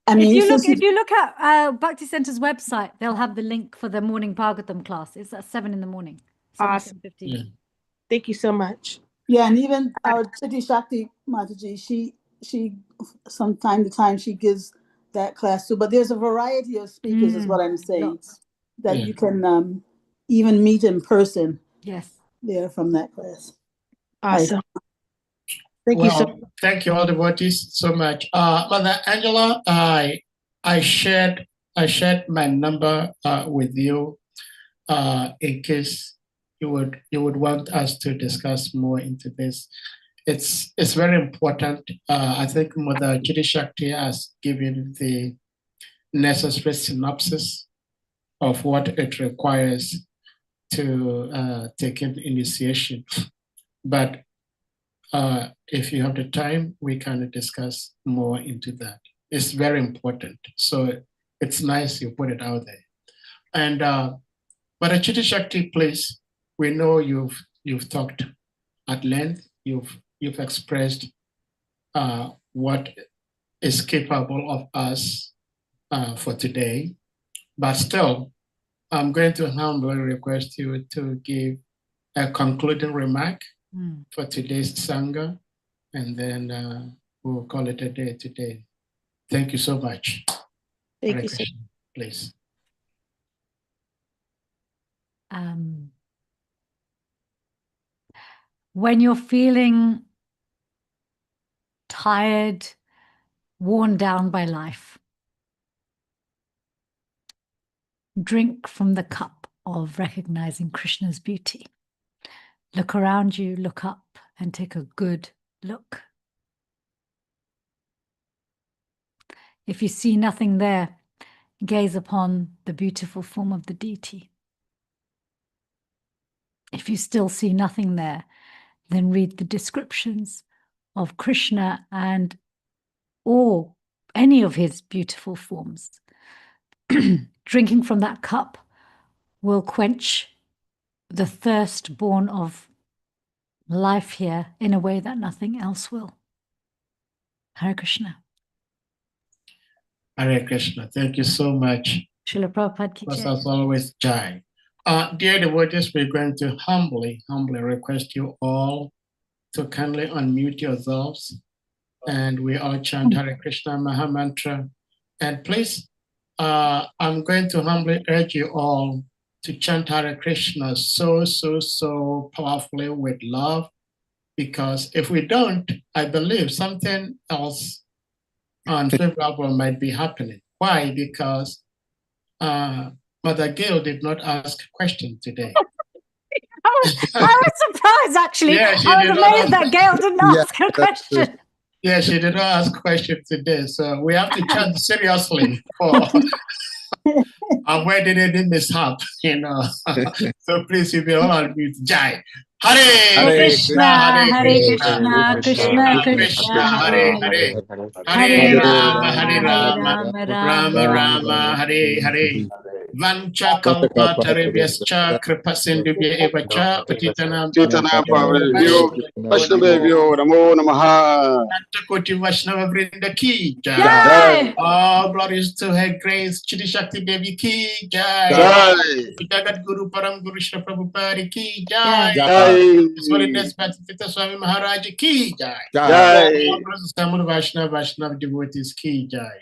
Speaker 5: I mean,
Speaker 2: if you look at Bhakti Center's website, they'll have the link for the morning Bhagavatam class. It's at 7 a.m.
Speaker 6: Awesome.
Speaker 2: 7:15.
Speaker 6: Thank you so much.
Speaker 5: Yeah, and even our CITI Shakti Mataji, she from time to time she gives that class too. But there's a variety of speakers, is what I'm saying, that you can even meet in person.
Speaker 2: Yes,
Speaker 5: there from that class.
Speaker 6: Awesome.
Speaker 1: Thank you all devotees so much. Mother Angela, I shared my number with you in case you would want us to discuss more into this. It's very important. I think Mother CITI Shakti has given the necessary synopsis of what it requires to take in initiation. But if you have the time, we can discuss more into that. It's very important. So it's nice you put it out there. And but at CITI Shakti, please, we know you've talked at length. You've expressed what is capable of us for today. But still, I'm going to humbly request you to give a concluding remark for today's Sangha, and then we'll call it a day today. Thank you so much.
Speaker 6: Thank you, sir.
Speaker 1: Please.
Speaker 2: When you're feeling tired, worn down by life, drink from the cup of recognizing Krishna's beauty. Look around you, look up, and take a good look. If you see nothing there, gaze upon the beautiful form of the deity. If you still see nothing there, then read the descriptions of Krishna and or any of his beautiful forms. Drinking from that cup will quench the thirst born of life here in a way that nothing else will. Hare Krishna.
Speaker 1: Hare Krishna. Thank you so much.
Speaker 2: Srila Prabhupada ki jai.
Speaker 1: As always, Jai. Dear devotees, we're going to humbly request you all to kindly unmute yourselves, and we all chant Hare Krishna Maha Mantra. And please, I'm going to humbly urge you all to chant Hare Krishna so powerfully with love, because if we don't, I believe something else unfavorable might be happening. Why? Because Mother Gail did not ask a question today.
Speaker 2: I was surprised, actually.
Speaker 1: Yeah,
Speaker 2: I was amazed that Gail didn't ask a question.
Speaker 1: Yeah, she did not ask a question today. So we have to chant seriously for avoiding any mishap, you know. So please, you be all on mute. Jai. Hare
Speaker 2: Krishna, Hare
Speaker 1: Krishna,
Speaker 2: Krishna, Krishna
Speaker 1: Krishna, Hare Hare.
Speaker 2: Hare
Speaker 1: Rama,
Speaker 2: Hare
Speaker 1: Rama, Rama Rama, Hare Hare. Vancha kalpa tarabhyascha kripa sindhubhya eva cha patitanam
Speaker 7: Vaishnavevyo Namo Namaha.
Speaker 1: Koti Vaishnava Vrinda ki
Speaker 2: Jai.
Speaker 1: jai. All glories to her grace, Chiti Shakti Devi ki jai.
Speaker 7: Jai.
Speaker 1: Jagat Guru Param Guru Shri Prabhupada ki jai.
Speaker 7: Jai.
Speaker 1: His Holiness Bhaktisiddhanta Swami Maharaj ki jai.
Speaker 7: Jai.
Speaker 1: All glories to Samud Vaishnava devotees ki jai.